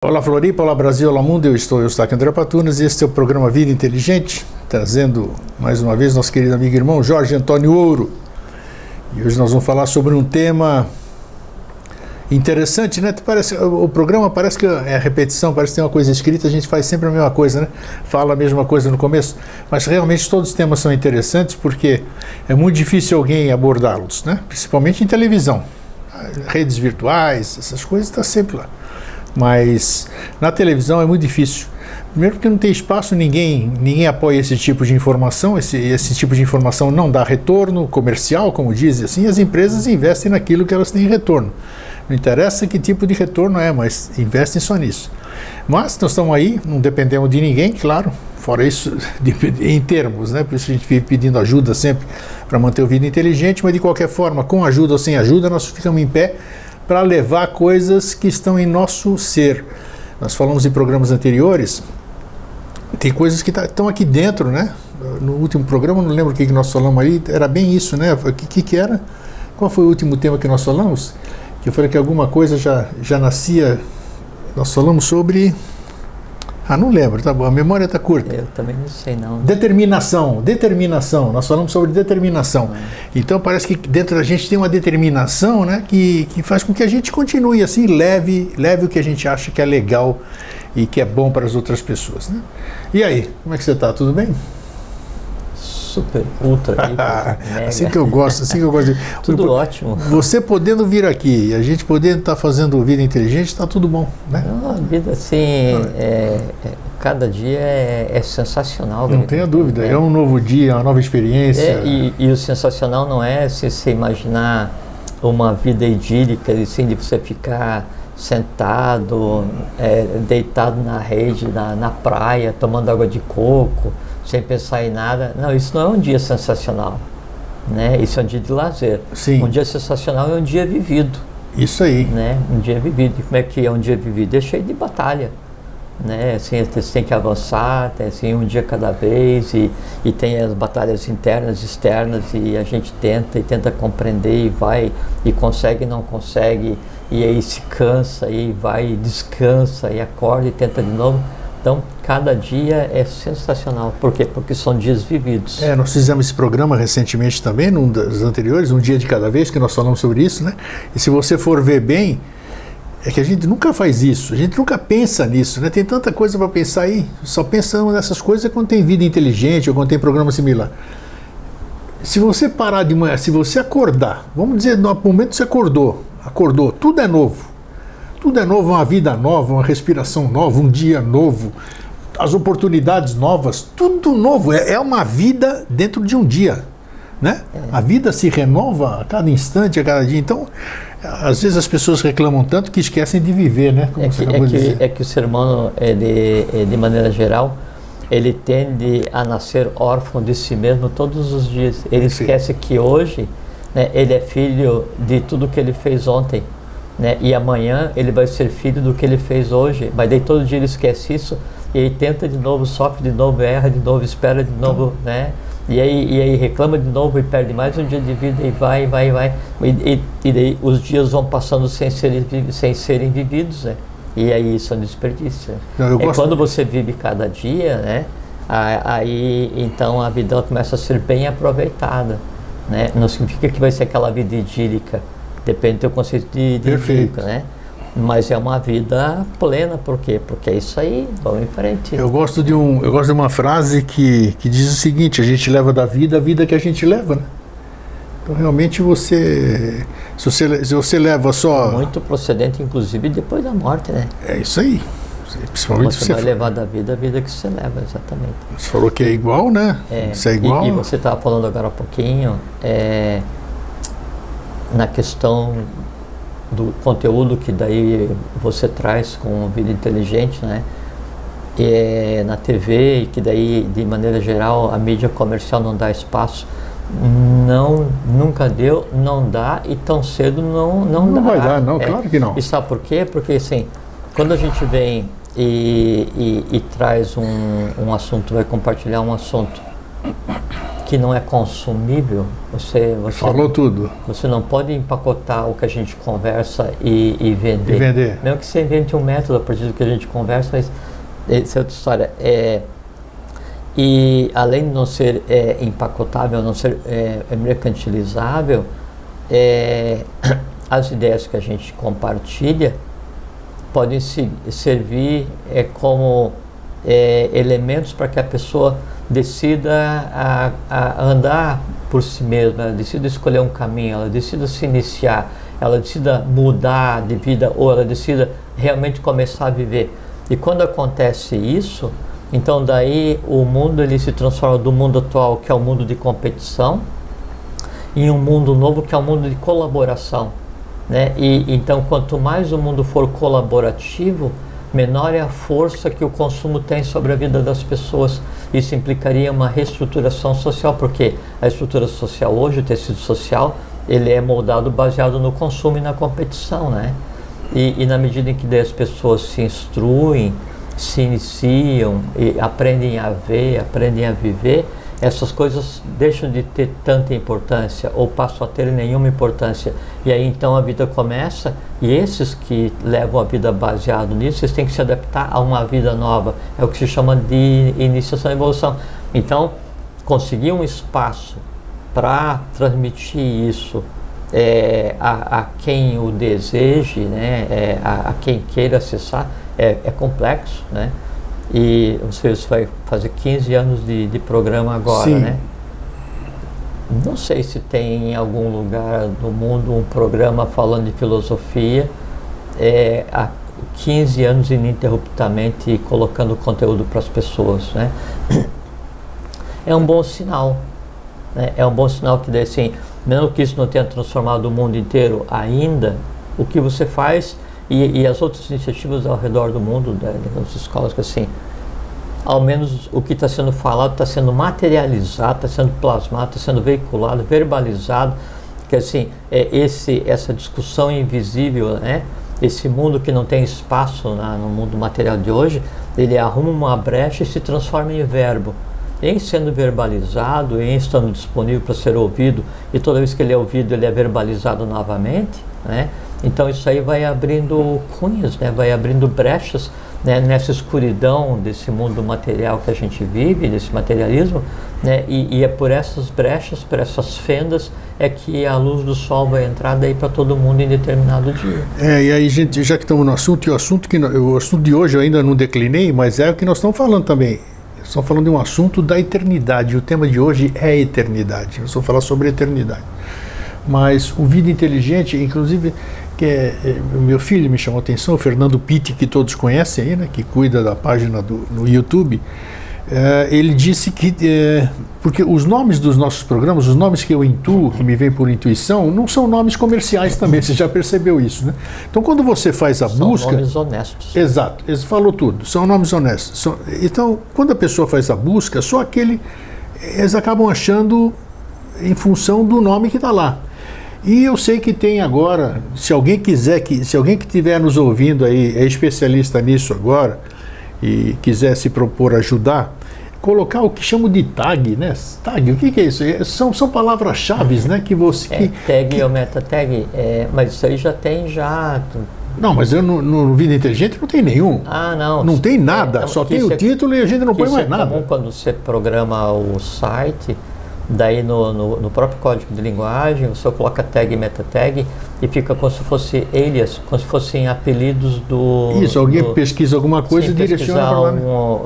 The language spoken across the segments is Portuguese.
Olá Floripa, olá Brasil, olá mundo, eu estou aqui André Patunas e este é o programa Vida Inteligente, trazendo mais uma vez nosso querido amigo e irmão Jorge Antônio Ouro. E hoje nós vamos falar sobre um tema interessante, né? O programa parece que é repetição, parece que tem uma coisa escrita, a gente faz sempre a mesma coisa, né? Fala a mesma coisa no começo, mas realmente todos os temas são interessantes porque é muito difícil alguém abordá-los, né? Principalmente em televisão, redes virtuais, essas coisas estão sempre lá. Mas na televisão é muito difícil. Primeiro porque não tem espaço, ninguém apoia esse tipo de informação, esse tipo de informação não dá retorno comercial, como dizem assim, as empresas investem naquilo que elas têm retorno. Não interessa que tipo de retorno é, mas investem só nisso. Mas nós estamos aí, não dependemos de ninguém, claro, fora isso, em termos, né? Por isso a gente vive pedindo ajuda sempre para manter o Vida Inteligente, mas de qualquer forma, com ajuda ou sem ajuda, nós ficamos em pé para levar coisas que estão em nosso ser. Nós falamos em programas anteriores, tem coisas que estão aqui dentro, né? No último programa, não lembro o que nós falamos aí, era bem isso, né? O que era? Qual foi o último tema que nós falamos? Que eu falei que alguma coisa já nascia, nós falamos sobre... não lembro, tá bom, a memória está curta. Eu também não sei não. Determinação, nós falamos sobre determinação. Então parece que dentro da gente tem uma determinação, né, que faz com que a gente continue assim, leve o que a gente acha que é legal e que é bom para as outras pessoas, né? E aí, como é que você está? Tudo bem? Super, ultra, hiper, mega. Assim que eu gosto. Tudo ótimo. Você podendo vir aqui e a gente podendo estar fazendo Vida Inteligente, está tudo bom, né? Não, a vida assim, cada dia é sensacional. Não tenha dúvida, é um novo dia, uma nova experiência. E o sensacional não é se você imaginar uma vida idílica, assim, de você ficar sentado, deitado na rede, na praia, tomando água de coco, sem pensar em nada. Não, isso não é um dia sensacional, né? Isso é um dia de lazer. Sim. Um dia sensacional é um dia vivido. Isso aí. Né? Um dia vivido. E como é que é um dia vivido? É cheio de batalha, né? Assim, você tem que avançar, tem assim, um dia cada vez, e tem as batalhas internas, externas, e a gente tenta compreender, e vai, e consegue e não consegue, e aí se cansa, e vai, e descansa, e acorda e tenta de novo. Então, cada dia é sensacional. Por quê? Porque são dias vividos. Nós fizemos esse programa recentemente também, num dos anteriores, um dia de cada vez, que nós falamos sobre isso, né? E se você for ver bem, é que a gente nunca faz isso, a gente nunca pensa nisso, né? Tem tanta coisa para pensar aí, só pensamos nessas coisas quando tem vida inteligente ou quando tem programa similar. Se você parar de manhã, se você acordar, vamos dizer, no momento que você acordou, tudo é novo. Tudo é novo, uma vida nova, uma respiração nova, um dia novo, as oportunidades novas, tudo novo. É uma vida dentro de um dia, né? A vida se renova a cada instante, a cada dia. Então, às vezes as pessoas reclamam tanto que esquecem de viver, né? Como você acabou de dizer. É que o ser humano, de maneira geral, ele tende a nascer órfão de si mesmo todos os dias. Ele esquece que hoje, né, ele é filho de tudo que ele fez ontem. Né? E amanhã ele vai ser filho do que ele fez hoje, mas daí todo dia ele esquece isso e aí tenta de novo, sofre de novo, erra de novo, espera de novo, né? E aí reclama de novo e perde mais um dia de vida e vai. E daí os dias vão passando sem serem vividos, né? E aí isso é um desperdício. Quando você vive cada dia, né? Aí então a vida começa a ser bem aproveitada, né? Não significa que vai ser aquela vida idílica. Depende do teu conceito de idílica, né? Mas é uma vida plena, por quê? Porque é isso aí, vamos em frente. Eu gosto de uma frase que diz o seguinte: a gente leva da vida a vida que a gente leva, né? Então realmente se você leva só... Muito procedente, inclusive, depois da morte, né? É isso aí. Principalmente você vai levar da vida a vida que você leva, exatamente. Você falou que é igual, né? Isso é igual. E você estava falando agora há pouquinho, na questão do conteúdo que daí você traz com Vida Inteligente, né? Na TV, e que daí, de maneira geral, a mídia comercial não dá espaço. Nunca deu, não dá, e tão cedo não dá. Não vai dar, não, claro que não. E sabe por quê? Porque, assim, quando a gente vem e traz um assunto, vai compartilhar um assunto que não é consumível, você falou tudo. Você não pode empacotar o que a gente conversa e vender. E vender. Mesmo que você invente um método a partir do que a gente conversa, mas essa é outra história. E além de não ser empacotável, não ser mercantilizável, as ideias que a gente compartilha podem servir como elementos para que a pessoa decida a andar por si mesma, ela decida escolher um caminho, ela decida se iniciar, ela decida mudar de vida ou ela decida realmente começar a viver. E quando acontece isso, então daí o mundo ele se transforma do mundo atual, que é o mundo de competição, em um mundo novo que é o mundo de colaboração, né? E então quanto mais o mundo for colaborativo, menor é a força que o consumo tem sobre a vida das pessoas. Isso implicaria uma reestruturação social, porque a estrutura social hoje, o tecido social, ele é moldado baseado no consumo e na competição, né? E na medida em que as pessoas se instruem, se iniciam e aprendem a ver, aprendem a viver, essas coisas deixam de ter tanta importância ou passam a ter nenhuma importância. E aí então a vida começa, e esses que levam a vida baseado nisso, eles têm que se adaptar a uma vida nova. É o que se chama de iniciação e evolução. Então, conseguir um espaço para transmitir isso a quem o deseje, né, a quem queira acessar, é complexo, né? E você vai fazer 15 anos de programa agora, sim, né? Não sei se tem em algum lugar do mundo um programa falando de filosofia há 15 anos ininterruptamente colocando conteúdo para as pessoas, né? É um bom sinal, né? É um bom sinal que, assim, mesmo que isso não tenha transformado o mundo inteiro ainda, o que você faz e as outras iniciativas ao redor do mundo, das escolas, que assim, ao menos o que está sendo falado está sendo materializado, está sendo plasmado, está sendo veiculado, verbalizado, que assim, essa discussão invisível, né? Esse mundo que não tem espaço no mundo material de hoje, ele arruma uma brecha e se transforma em verbo. Em sendo verbalizado, em estando disponível para ser ouvido, e toda vez que ele é ouvido, ele é verbalizado novamente, né? Então isso aí vai abrindo cunhas, né? Vai abrindo brechas, né? Nessa escuridão desse mundo material que a gente vive, desse materialismo, né? E é por essas brechas, por essas fendas, que a luz do sol vai entrar daí para todo mundo em determinado dia. E aí, gente, já que estamos no assunto, e o assunto de hoje eu ainda não declinei, mas é o que nós estamos falando também. Estamos falando de um assunto da eternidade. O tema de hoje é a eternidade. Nós vamos falar sobre a eternidade. Mas o Vida Inteligente, inclusive, meu filho me chamou a atenção, o Fernando Pitti, que todos conhecem aí, né, que cuida da página no YouTube, ele disse que, porque os nomes dos nossos programas, os nomes que eu intuo, que me vêm por intuição, não são nomes comerciais também, você já percebeu isso, né? Então quando você faz a busca... São nomes honestos. Exato, ele falou tudo, são nomes honestos. Então, quando a pessoa faz a busca, só eles acabam achando em função do nome que está lá. E eu sei que tem agora, se alguém que estiver nos ouvindo aí, é especialista nisso agora, e quiser se propor ajudar, colocar o que chamo de tag, né? Tag, o que é isso? São palavras-chave, né? Que você... tag ou meta tag, mas isso aí já tem já... Não, mas eu no Vida Inteligente não tem nenhum. Ah, não. Não tem nada, só tem o título e a gente não põe mais nada. É comum quando você programa o site, daí no próprio código de linguagem, você coloca tag e meta tag e fica como se fosse alias, como se fossem apelidos do... Isso, alguém pesquisa alguma coisa e direciona para lá.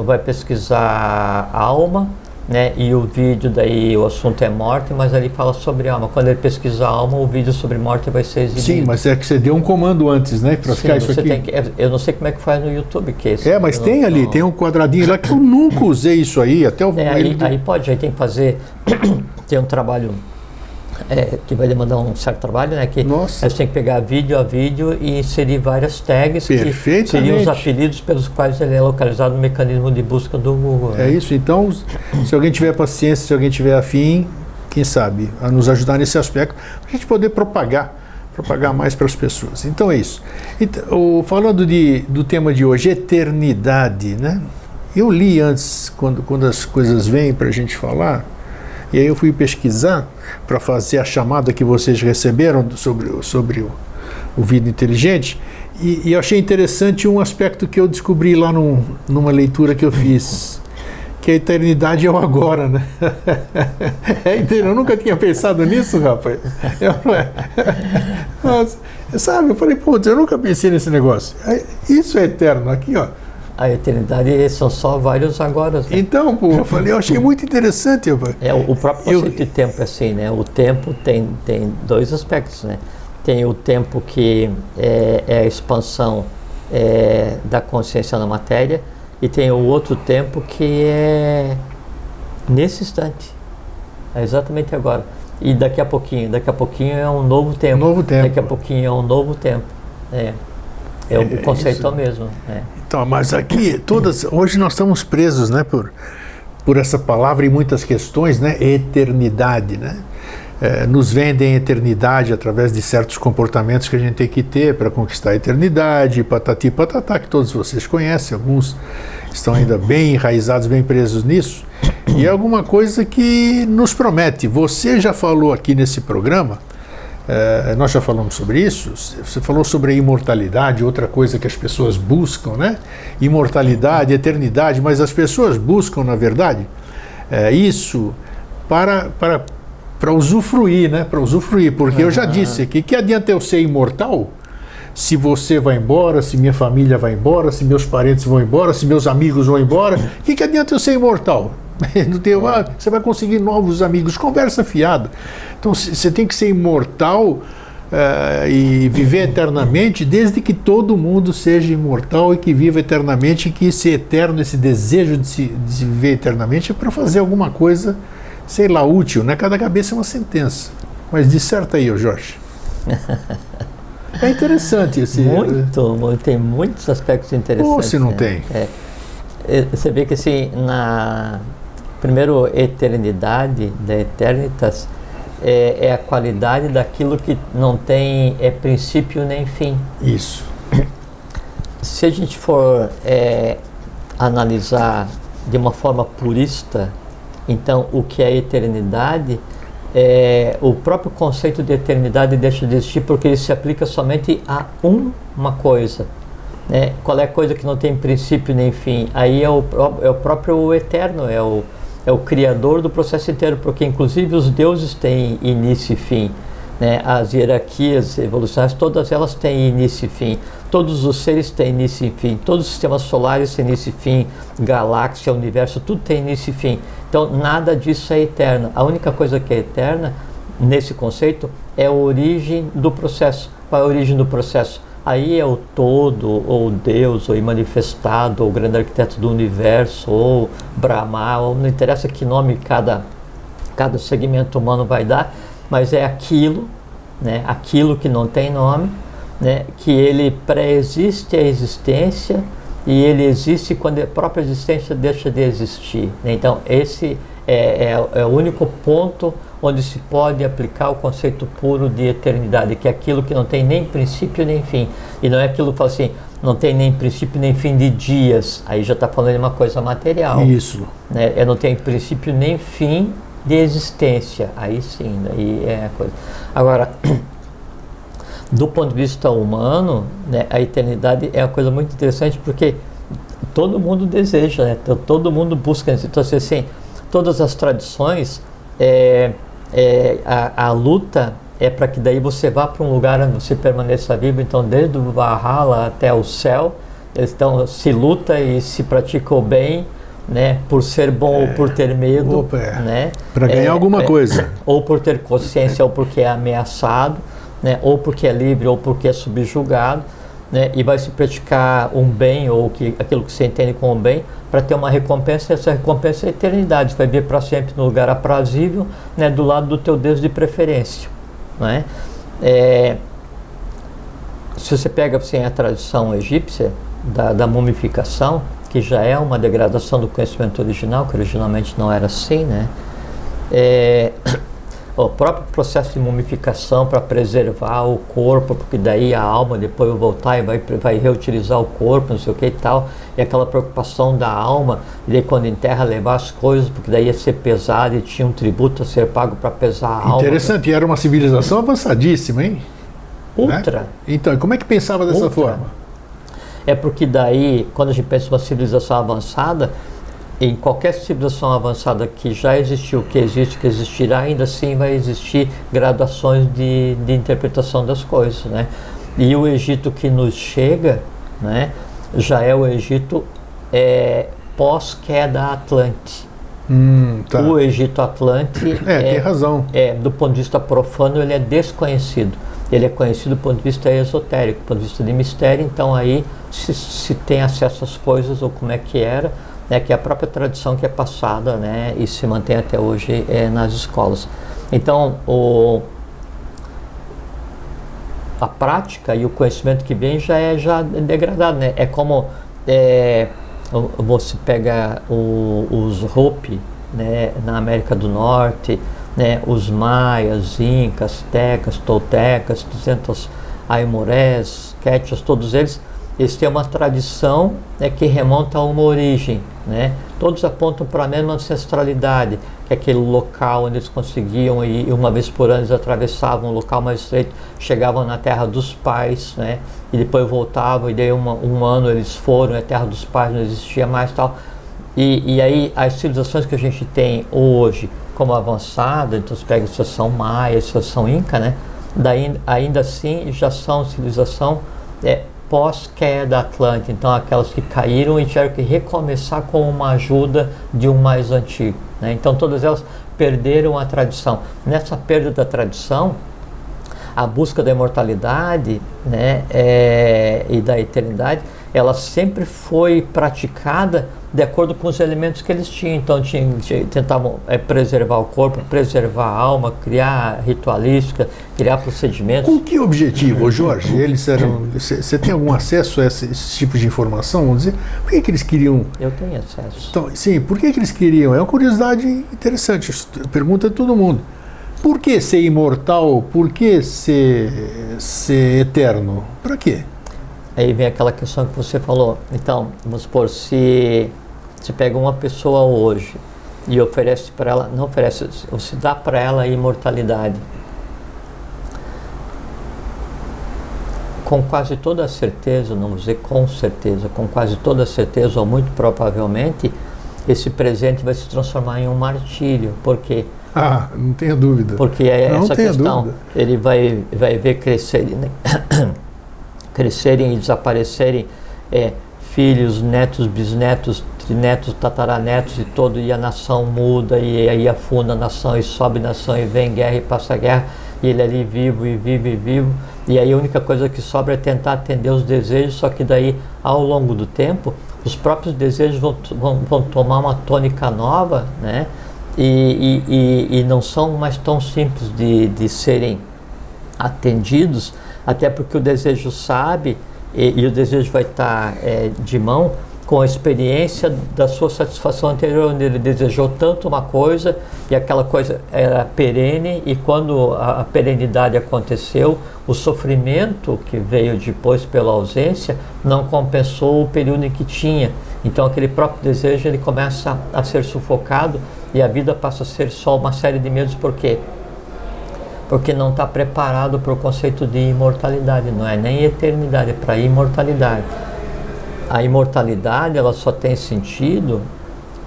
Vai pesquisar alma, né? E o vídeo, daí o assunto é morte, mas ali fala sobre alma. Quando ele pesquisar alma, o vídeo sobre morte vai ser exibido. Sim, mas é que você deu um comando antes, né? Para ficar isso aqui. Eu não sei como é que faz no YouTube. Mas tem ali, tem um quadradinho lá que eu nunca usei isso aí, até o... Aí tem que fazer... tem um trabalho que vai demandar um certo trabalho, né? Que Nossa. Você tem que pegar vídeo a vídeo e inserir várias tags que seriam os apelidos pelos quais ele é localizado no mecanismo de busca do Google. É isso, então, se alguém tiver paciência, se alguém tiver afim, quem sabe, a nos ajudar nesse aspecto, para a gente poder propagar mais para as pessoas. Então é isso. Então, falando do tema de hoje, eternidade, né? Eu li antes, quando as coisas vêm para a gente falar, E aí eu fui pesquisar para fazer a chamada que vocês receberam sobre o Vida Inteligente, e eu achei interessante um aspecto que eu descobri lá numa leitura que eu fiz, que a eternidade é o agora, né? Eu nunca tinha pensado nisso, rapaz. Mas, sabe, eu falei, putz, eu nunca pensei nesse negócio. Isso é eterno, aqui, ó. A eternidade são só vários agora. Né? Então, pô, eu achei muito interessante. Rapaz. O próprio conceito de tempo é assim, né? O tempo tem dois aspectos, né? Tem o tempo que é a expansão da consciência na matéria, e tem o outro tempo que é nesse instante. É exatamente agora. E daqui a pouquinho é um novo tempo. Daqui a pouquinho é um novo tempo. O conceito é o mesmo. Então, mas aqui, hoje nós estamos presos, né, por essa palavra e muitas questões, né, eternidade, né? Nos vendem eternidade através de certos comportamentos que a gente tem que ter para conquistar a eternidade, patati patatá, que todos vocês conhecem, alguns estão ainda bem enraizados, bem presos nisso, e é alguma coisa que nos promete. Você já falou aqui nesse programa, nós já falamos sobre isso, você falou sobre a imortalidade, outra coisa que as pessoas buscam, né? Imortalidade, eternidade, mas as pessoas buscam, na verdade, isso para usufruir, né? Para usufruir, porque eu já disse aqui, que adianta eu ser imortal se você vai embora, se minha família vai embora, se meus parentes vão embora, se meus amigos vão embora? O que adianta eu ser imortal? Você vai conseguir novos amigos, conversa fiada. Então você tem que ser imortal e viver eternamente, desde que todo mundo seja imortal e que viva eternamente, e que esse eterno, esse desejo de se viver eternamente é para fazer alguma coisa, sei lá, útil, né? Cada cabeça é uma sentença. Mas disserta aí, Jorge. É interessante esse... Tem muitos aspectos interessantes. Ou se não tem? Você vê que assim, primeiro, eternidade, da eternitas, é a qualidade daquilo que não tem princípio nem fim. Isso. Se a gente for analisar de uma forma purista, então o que é eternidade, o próprio conceito de eternidade deixa de existir, porque ele se aplica somente a uma coisa. Qual é a coisa que não tem princípio nem fim? Aí é o próprio eterno, é o criador do processo inteiro, porque inclusive os deuses têm início e fim, né? As hierarquias evolucionárias, todas elas têm início e fim, todos os seres têm início e fim, todos os sistemas solares têm início e fim, galáxia, universo, tudo tem início e fim. Então nada disso é eterno. A única coisa que é eterna nesse conceito é a origem do processo. Qual é a origem do processo? Aí é o todo, ou Deus, ou manifestado, ou o grande arquiteto do universo, ou Brahma, ou não interessa que nome cada segmento humano vai dar, mas é aquilo, né, aquilo que não tem nome, né, que ele pré-existe a existência, e ele existe quando a própria existência deixa de existir. Então esse é o único ponto onde se pode aplicar o conceito puro de eternidade, que é aquilo que não tem nem princípio nem fim. E não é aquilo que fala assim, não tem nem princípio nem fim de dias. Aí já está falando de uma coisa material. Isso. Né? Não tem princípio nem fim de existência. Aí sim, aí é a coisa. Agora, do ponto de vista humano, né, a eternidade é uma coisa muito interessante, porque todo mundo deseja, né? Todo mundo busca. Então, assim, todas as tradições, a luta é para que daí você vá para um lugar onde você permaneça vivo. Então, desde o Valhalla até o céu, então se luta e se pratica o bem, né, por ser bom ou por ter medo, né, para ganhar alguma coisa, ou por ter consciência, ou porque é ameaçado, né, ou porque é livre, ou porque é subjugado, né, e vai se praticar um bem, ou aquilo que você entende como bem, para ter uma recompensa. E essa recompensa é a eternidade. Você vai viver para sempre no lugar aprazível, né, do lado do teu Deus de preferência, né? Se você pega assim, a tradição egípcia da mumificação, que já é uma degradação do conhecimento original, que originalmente não era assim, né? o próprio processo de mumificação para preservar o corpo, porque daí a alma depois vai voltar e vai reutilizar o corpo, não sei o que e tal, e aquela preocupação da alma, e daí quando enterra levar as coisas, porque daí ia ser pesado e tinha um tributo a ser pago para pesar a alma. Interessante, e era uma civilização avançadíssima, hein? Ultra. Né? Então, e como é que pensava dessa forma? É porque daí, quando a gente pensa em uma civilização avançada, em qualquer civilização avançada que já existiu, que existe, que existirá, ainda assim vai existir graduações de interpretação das coisas, né? E o Egito que nos chega, né, já é o Egito pós-queda Atlante. Tá. O Egito Atlante tem razão. Do ponto de vista profano, ele é desconhecido. Ele é conhecido do ponto de vista esotérico, do ponto de vista de mistério. Então aí se tem acesso às coisas, ou como é que era, que é a própria tradição que é passada, né, e se mantém até hoje nas escolas. Então a prática e o conhecimento que vem já é degradado, né? É como você pega os Hopi, né, na América do Norte, né, os maias, incas, tecas, toltecas, 200 aimorés, quechas, todos eles têm uma tradição que remonta a uma origem, né? Todos apontam para a mesma ancestralidade, que é aquele local onde eles conseguiam, e uma vez por ano eles atravessavam um local mais estreito, chegavam na terra dos pais, né? E depois voltavam, e daí um ano eles foram, a terra dos pais não existia mais, tal. E aí as civilizações que a gente tem hoje como avançada, então você pega a civilização maia, a civilização inca, né? Daí, ainda assim já são civilização pós-queda Atlântica, então aquelas que caíram e tiveram que recomeçar com uma ajuda de um mais antigo, né? Então todas elas perderam a tradição. Nessa perda da tradição, a busca da imortalidade, né, e da eternidade, ela sempre foi praticada de acordo com os elementos que eles tinham. Então tentavam preservar o corpo, preservar a alma, criar ritualística, criar procedimentos. Com que objetivo, Jorge? Eles eram. Você tem algum acesso a esse tipo de informação? Vamos dizer, por que eles queriam? Eu tenho acesso. Então, sim, por que eles queriam? É uma curiosidade interessante. Pergunta de todo mundo. Por que ser imortal? Por que ser eterno? Para quê? Aí vem aquela questão que você falou. Então, vamos supor, se pega uma pessoa hoje e oferece para ela, não oferece, você dá para ela a imortalidade. Com quase toda certeza, não vou dizer com certeza, com quase toda certeza, ou muito provavelmente, esse presente vai se transformar em um martírio. Por quê? Não tenha dúvida. Porque essa questão, ele vai ver crescerem, né? Crescerem e desaparecerem filhos, netos, bisnetos, trinetos, tataranetos e todo, e a nação muda, e aí afunda a nação, e sobe a nação, e vem guerra e passa guerra, e ele ali vivo e vivo e vivo, e aí a única coisa que sobra é tentar atender os desejos, só que daí, ao longo do tempo, os próprios desejos vão tomar uma tônica nova, né? E não são mais tão simples de serem atendidos, até porque o desejo sabe, e o desejo vai estar de mão com a experiência da sua satisfação anterior, onde ele desejou tanto uma coisa e aquela coisa era perene, e quando a perenidade aconteceu, o sofrimento que veio depois pela ausência não compensou o período em que tinha. Então aquele próprio desejo ele começa a ser sufocado, e a vida passa a ser só uma série de medos. Por quê? Porque não está preparado para o conceito de imortalidade, não é nem eternidade, é para imortalidade. A imortalidade ela só tem sentido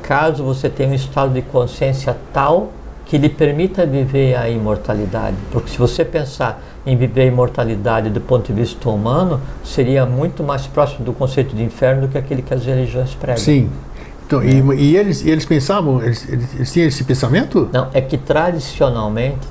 caso você tenha um estado de consciência tal que lhe permita viver a imortalidade. Porque se você pensar em viver a imortalidade do ponto de vista humano, seria muito mais próximo do conceito de inferno do que aquele que as religiões pregam. Sim. Então, e eles pensavam, eles tinham esse pensamento? Não, é que tradicionalmente,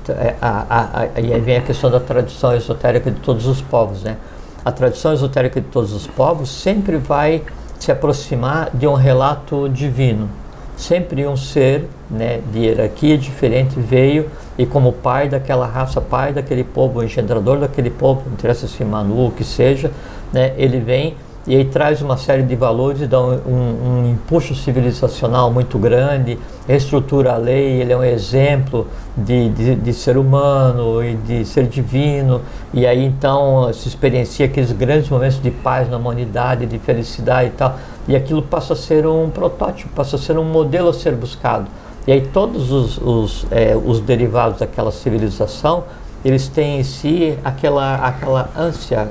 e aí vem a questão da tradição esotérica de todos os povos, né? A tradição esotérica de todos os povos sempre vai se aproximar de um relato divino. Sempre um ser, né, de hierarquia diferente veio, e como pai daquela raça, pai daquele povo, engendrador daquele povo, não interessa se Manu, o que seja, né, ele vem e aí traz uma série de valores e dá um impulso civilizacional muito grande, reestrutura a lei, ele é um exemplo de ser humano e de ser divino, e aí então se experiencia aqueles grandes momentos de paz na humanidade, de felicidade e tal, e aquilo passa a ser um protótipo, passa a ser um modelo a ser buscado. E aí todos os derivados daquela civilização, eles têm em si aquela ânsia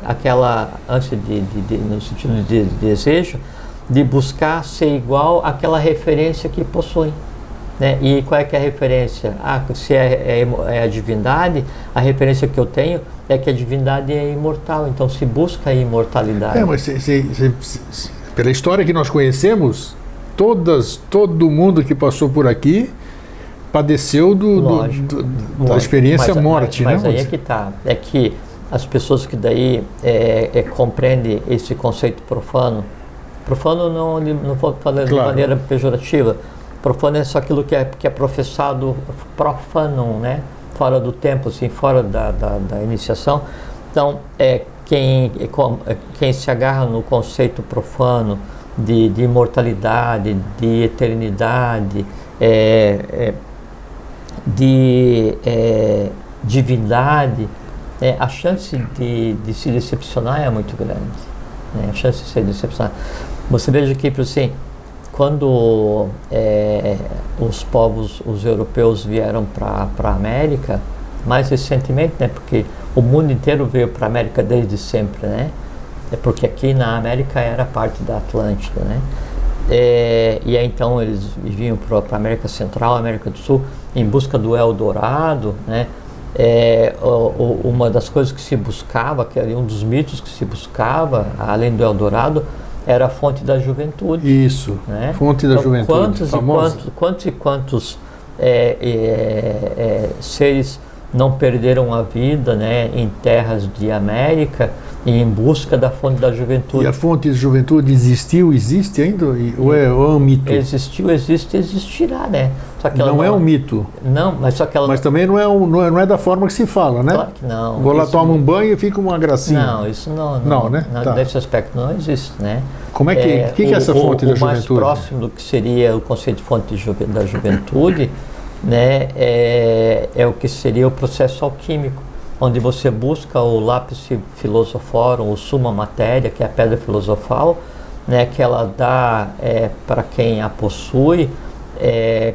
no sentido de desejo, de buscar ser igual àquela referência que possuem. Né? E qual é que é a referência? Se é a divindade, a referência que eu tenho é que a divindade é imortal, então se busca a imortalidade. Mas pela história que nós conhecemos, todo mundo que passou por aqui padeceu da experiência morte, mas né? Aí é que está, é que as pessoas que daí compreendem esse conceito profano não vou falar de maneira pejorativa, profano é só aquilo que é professado profanum, né? Fora do tempo, assim, fora da iniciação. Então, quem se agarra no conceito profano de imortalidade, de eternidade, de divindade, a chance de se decepcionar é muito grande. Né? A chance de se decepcionar. Você veja que, assim, quando os europeus vieram para a América, mais recentemente, né, porque o mundo inteiro veio para a América desde sempre, né? É porque aqui na América era parte da Atlântida, né? E aí então eles vinham para a América Central, América do Sul, em busca do Eldorado, né? Uma das coisas que se buscava, que era um dos mitos que se buscava, além do Eldorado, era a fonte da juventude. Isso, né? Fonte da juventude, quantos e quantos seres não perderam a vida, né, em terras de América em busca da fonte da juventude. E a fonte da juventude existe ainda? Ou é um mito? Existiu, existe e existirá, né? Só que ela não é um mito. Não, mas só que ela... Mas também não é da forma que se fala, né? Claro que não. Vou lá, tomo um banho e fica uma gracinha. Não, isso não. Não, né? Tá. Nesse aspecto não existe, né? Como é que... O que é essa fonte da juventude? O mais próximo do que seria o conceito de fonte da juventude, né, é o que seria o processo alquímico, onde você busca o lápis filosoforum, o summa matéria, que é a pedra filosofal, né, que ela dá para quem a possui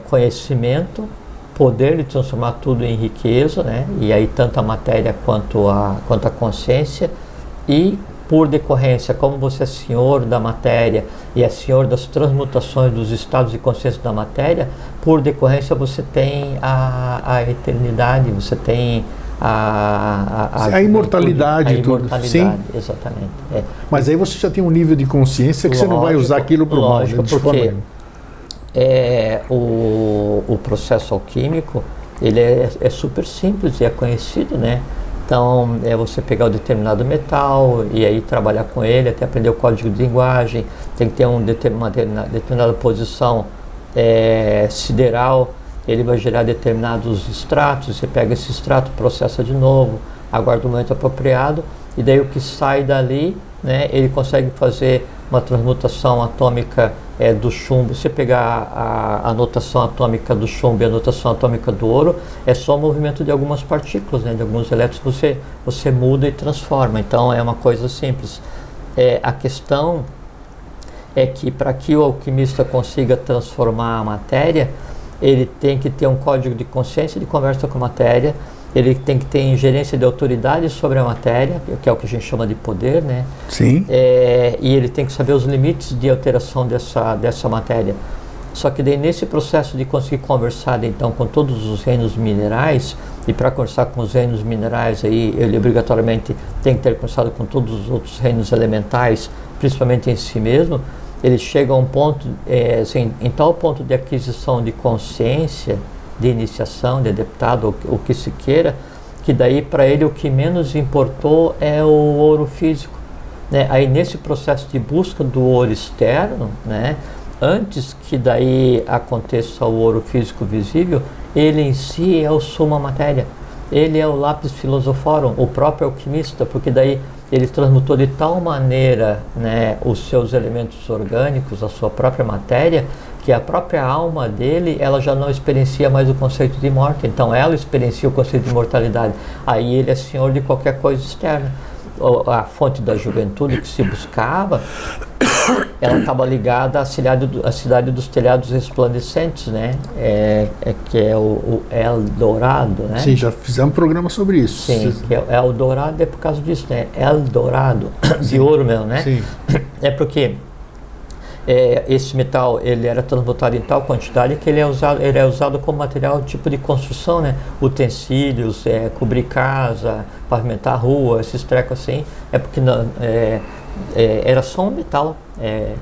conhecimento, poder de transformar tudo em riqueza, né, e aí tanto a matéria quanto a consciência, e por decorrência, como você é senhor da matéria e é senhor das transmutações dos estados de consciência da matéria, por decorrência você tem a eternidade, você tem a imortalidade. Sim. Exatamente. Mas aí você já tem um nível de consciência que você não vai usar aquilo para o mal. Porque o processo alquímico, ele é super simples e é conhecido, né? Então, é você pegar um determinado metal e aí trabalhar com ele, até aprender o código de linguagem, tem que ter uma determinada posição sideral, ele vai gerar determinados extratos, você pega esse extrato, processa de novo, aguarda o momento apropriado, e daí o que sai dali, né, ele consegue fazer uma transmutação atômica do chumbo. Se você pegar a notação atômica do chumbo e a notação atômica do ouro, é só o movimento de algumas partículas, né, de alguns elétrons, você muda e transforma. Então é uma coisa simples. A questão é que para que o alquimista consiga transformar a matéria, ele tem que ter um código de consciência de conversa com a matéria, ele tem que ter ingerência de autoridade sobre a matéria, que é o que a gente chama de poder, né? Sim. E ele tem que saber os limites de alteração dessa matéria. Só que daí nesse processo de conseguir conversar então com todos os reinos minerais, e para conversar com os reinos minerais aí ele obrigatoriamente tem que ter conversado com todos os outros reinos elementais, principalmente em si mesmo, ele chega a um ponto, assim, em tal ponto de aquisição de consciência, de iniciação, de adeptado, o que se queira, que daí para ele o que menos importou é o ouro físico, né? Aí nesse processo de busca do ouro externo, né, antes que daí aconteça o ouro físico visível, ele em si é o summa matéria. ele é o lápis philosophorum, o próprio alquimista, porque daí ele transmutou de tal maneira, né, os seus elementos orgânicos, a sua própria matéria, que a própria alma dele, ela já não experiencia mais o conceito de morte. Então ela experiencia o conceito de imortalidade. Aí ele é senhor de qualquer coisa externa. A fonte da juventude que se buscava, ela estava ligada à cidade dos telhados resplandecentes, né? Que é o Eldorado, né? Sim, já fizemos um programa sobre isso. Sim, que é Eldorado é por causa disso, né? Eldorado, de ouro mesmo, né? Sim. É porque esse metal ele era transmutado em tal quantidade que ele é usado como material tipo de construção, né? Utensílios, cobrir casa, pavimentar a rua, esses trecos assim. É porque era só um metal.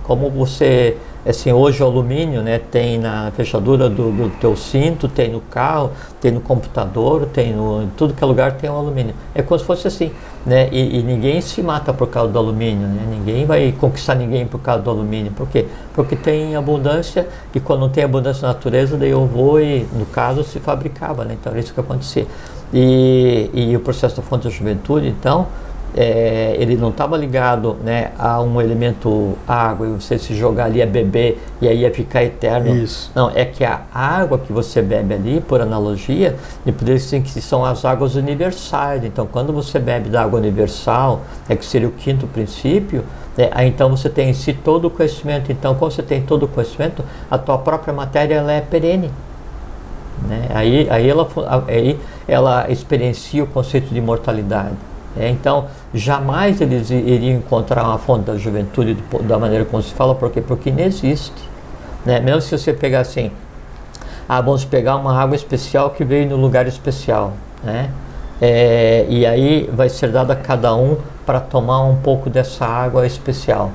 Como você, assim, hoje o alumínio, né, tem na fechadura do teu cinto, tem no carro, tem no computador, tem em tudo que é lugar tem um alumínio. É como se fosse assim, né? E ninguém se mata por causa do alumínio, né? Ninguém vai conquistar ninguém por causa do alumínio. Por quê? Porque tem abundância, e quando não tem abundância na natureza, daí eu vou e, no caso, se fabricava, né? Então era isso que acontecia. E o processo da fonte da juventude, então, ele não estava ligado, né, a um elemento água, e você se jogar ali a beber e aí ia ficar eterno. Isso. Não, é que a água que você bebe ali, por analogia, e por isso que são as águas universais. Então quando você bebe da água universal, que seria o quinto princípio, aí então você tem em si todo o conhecimento. Então quando você tem todo o conhecimento, a tua própria matéria ela é perene, né? Aí ela experiencia o conceito de imortalidade. Então, jamais eles iriam encontrar uma fonte da juventude da maneira como se fala, porque não existe, né? Mesmo se você pegar assim, vamos pegar uma água especial que veio no lugar especial, né? E aí vai ser dado a cada um para tomar um pouco dessa água especial.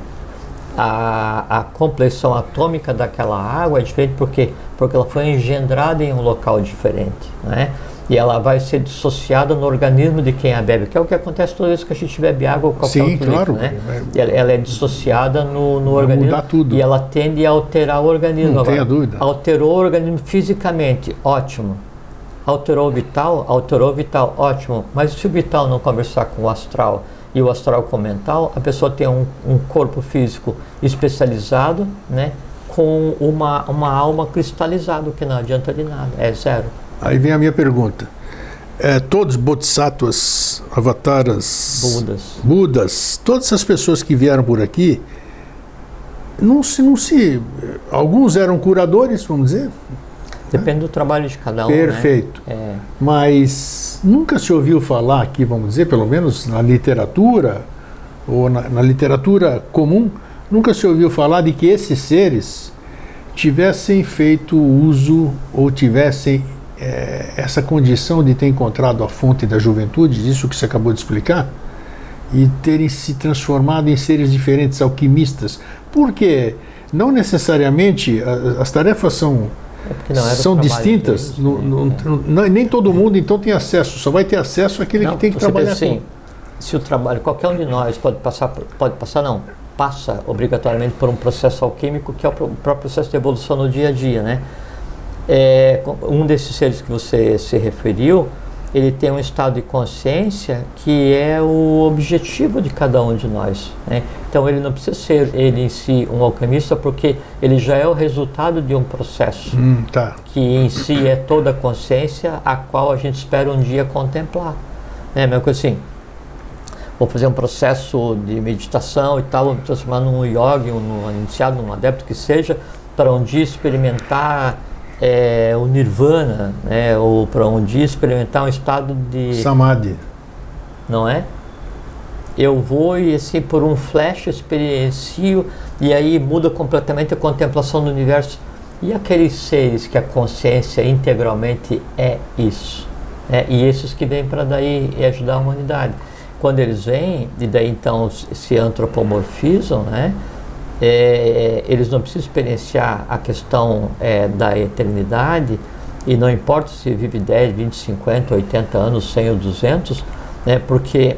A complexão atômica daquela água é diferente porque ela foi engendrada em um local diferente, né? E ela vai ser dissociada no organismo de quem a bebe, que é o que acontece toda vez que a gente bebe água ou qualquer outro líquido, né? Ela é dissociada no organismo, mudar tudo. E ela tende a alterar o organismo. Não tenha dúvida. Alterou o organismo fisicamente, ótimo. Alterou o vital, ótimo. Mas se o vital não conversar com o astral e o astral com o mental, a pessoa tem um corpo físico especializado, né, com uma alma cristalizada, que não adianta de nada, é zero. Aí vem a minha pergunta. Todos bodhisattvas, avataras, Budas, todas essas pessoas que vieram por aqui, alguns eram curadores, vamos dizer? Depende do trabalho de cada um. Perfeito. Né? Mas nunca se ouviu falar aqui, vamos dizer, pelo menos na literatura, ou na literatura comum, nunca se ouviu falar de que esses seres tivessem feito uso ou tivessem essa condição de ter encontrado a fonte da juventude, isso que você acabou de explicar, e terem se transformado em seres diferentes, alquimistas, porque não necessariamente as tarefas são distintas, nem todo mundo então tem acesso, só vai ter acesso àquele que tem que trabalhar assim, se o trabalho, qualquer um de nós passa obrigatoriamente por um processo alquímico, que é o próprio processo de evolução no dia a dia, né? Um desses seres que você se referiu, ele tem um estado de consciência que é o objetivo de cada um de nós, né? Então ele não precisa ser ele em si um alquimista, porque ele já é o resultado de um processo que em si é toda a consciência a qual a gente espera um dia contemplar, né? Mesmo que assim, vou fazer um processo de meditação e tal, vou me transformar num yogi, num iniciado, num adepto que seja, para um dia experimentar o nirvana, né? Ou para um dia experimentar um estado de samadhi, não é? Eu vou e assim por um flash experiencio, e aí muda completamente a contemplação do universo. E aqueles seres que a consciência integralmente é isso, né? E esses que vêm para daí ajudar a humanidade, quando eles vêm e daí então se antropomorfizam, né? Eles não precisam experienciar a questão da eternidade, e não importa se vive 10, 20, 50, 80 anos, 100 ou 200, né, porque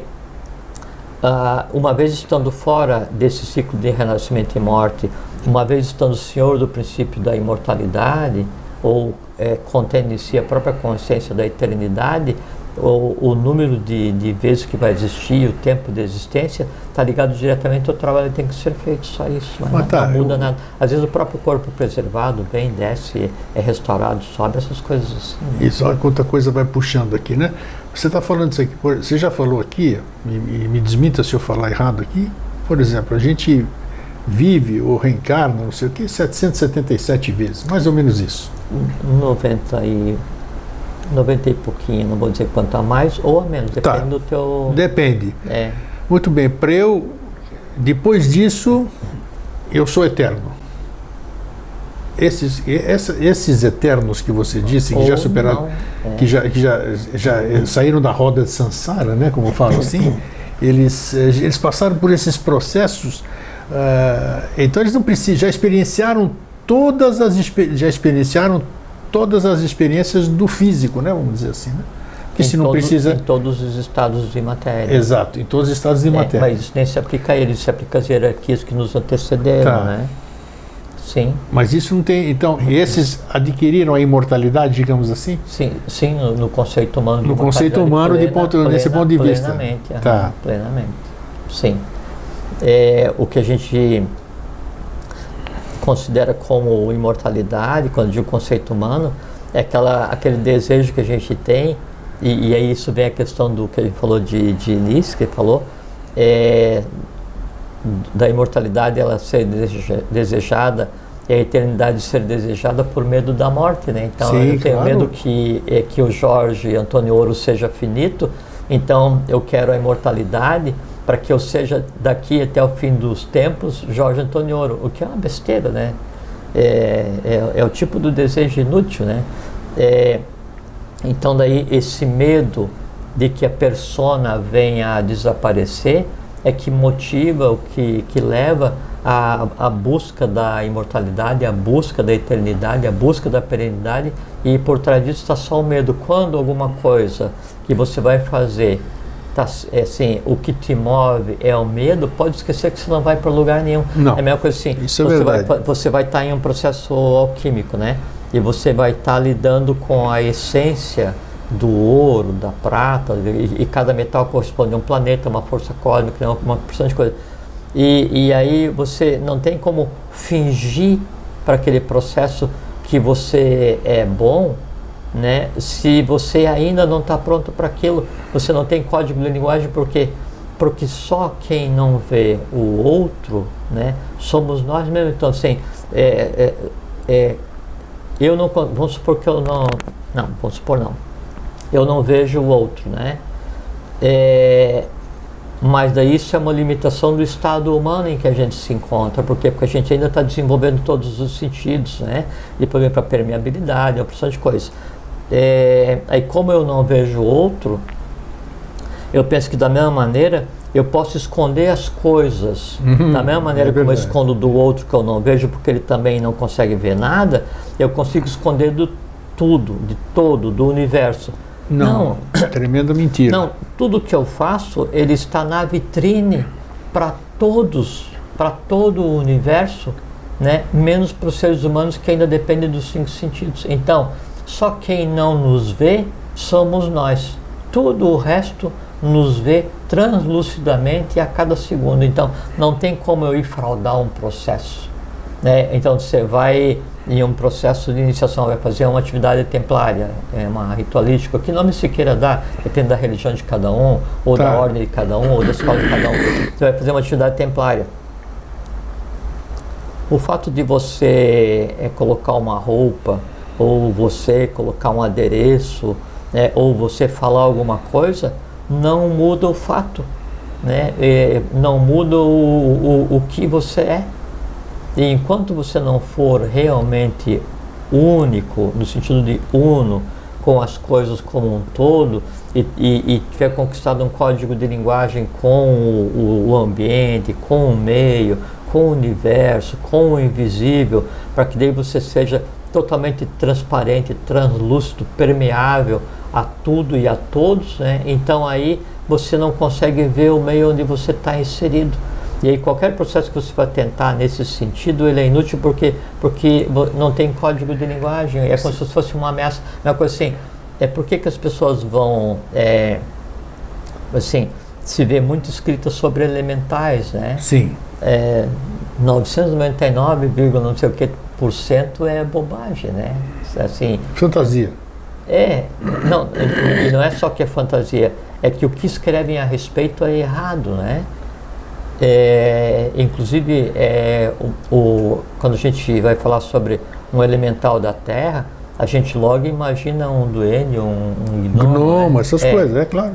uma vez estando fora desse ciclo de renascimento e morte, uma vez estando senhor do princípio da imortalidade, ou contendo em si a própria consciência da eternidade, o número de vezes que vai existir, o tempo de existência, está ligado diretamente ao trabalho que tem que ser feito, só isso. Não muda nada. Às vezes o próprio corpo preservado vem, desce, é restaurado, sobe, essas coisas assim. Isso, olha quanta coisa vai puxando aqui, né? Você está falando isso aqui, você já falou aqui, me desminta se eu falar errado aqui, por exemplo, a gente vive ou reencarna, não sei o que, 777 vezes, mais ou menos isso. 90 e pouquinho, não vou dizer quanto a mais ou a menos, depende do teu... Depende. Muito bem, para eu, depois disso, eu sou eterno. Esses eternos que você disse, que já superaram, que já saíram da roda de Sansara, né, como eu falo assim, eles passaram por esses processos, então eles não precisam, já experienciaram todas as experiências do físico, né, vamos dizer assim, né? Que se não precisa... Em todos os estados de matéria. Exato, em todos os estados de matéria. Mas isso nem se aplica a eles, se aplica às hierarquias que nos antecederam, né? Sim. Mas isso não tem... Então, esses adquiriram a imortalidade, digamos assim? Sim, no conceito humano. No conceito humano, nesse ponto de vista. Plenamente, plenamente. Sim. O que a gente considera como imortalidade, quando digo conceito humano, é aquele desejo que a gente tem, e aí isso vem a questão do que a gente falou de Nietzsche, que ele falou, da imortalidade ela ser desejada e a eternidade ser desejada por medo da morte, né? Então eu tenho medo que o Jorge Antonioro seja finito, então eu quero a imortalidade para que eu seja daqui até o fim dos tempos Jorge Antonioro, o que é uma besteira, né? É o tipo do desejo inútil, né? Então daí esse medo de que a persona venha a desaparecer é que motiva, o que leva a busca da imortalidade, a busca da eternidade, a busca da perenidade, e por trás disso está só o medo. Quando alguma coisa que você vai fazer, assim, o que te move é o medo, pode esquecer que você não vai para lugar nenhum. Não, é a mesma coisa assim, isso é verdade. Você vai estar em um processo alquímico, né? E você vai estar lidando com a essência do ouro, da prata, e cada metal corresponde a um planeta, uma força cósmica, uma porção de coisa. E aí você não tem como fingir para aquele processo que você é bom, né? Se você ainda não está pronto para aquilo, você não tem código de linguagem, porque só quem não vê o outro, né, somos nós mesmos. Então, assim, eu não, vamos supor que eu não, vamos supor não, eu não vejo o outro, né? Mas daí isso é uma limitação do estado humano em que a gente se encontra, porque a gente ainda está desenvolvendo todos os sentidos, né? E por exemplo, a permeabilidade, uma porção de coisas. Aí como eu não vejo o outro, eu penso que da mesma maneira eu posso esconder as coisas, da mesma maneira como eu escondo do outro que eu não vejo, porque ele também não consegue ver nada, eu consigo esconder do tudo, de todo, do universo. Não, tremenda mentira. Não, tudo que eu faço, ele está na vitrine para todos, para todo o universo, né? Menos para os seres humanos que ainda dependem dos 5 sentidos. Então, só quem não nos vê somos nós. Tudo o resto nos vê translucidamente a cada segundo. Então, não tem como eu ir fraudar um processo, né? Então, você vai em um processo de iniciação, vai fazer uma atividade templária, uma ritualística, que nome se queira dar, depende da religião de cada um, ou da ordem de cada um, ou da escola de cada um. Você vai fazer uma atividade templária. O fato de você colocar uma roupa, ou você colocar um adereço, né, ou você falar alguma coisa, não muda o fato, né? Não muda o que você é. E enquanto você não for realmente único, no sentido de uno com as coisas como um todo, e tiver conquistado um código de linguagem com o ambiente, com o meio, com o universo, com o invisível, para que daí você seja totalmente transparente, translúcido, permeável a tudo e a todos, né? Então aí você não consegue ver o meio onde você está inserido. E aí qualquer processo que você vai tentar nesse sentido, ele é inútil porque não tem código de linguagem, é como se fosse uma ameaça, uma coisa assim, por que as pessoas vão, assim, se vê muito escrita sobre elementais, né? Sim. 999, não sei o que por cento é bobagem, né? Assim, fantasia. Não, e não é só que é fantasia, é que o que escrevem a respeito é errado, né? Inclusive, quando a gente vai falar sobre um elemental da Terra, a gente logo imagina um duende, um gnomo, né? Essas coisas, claro.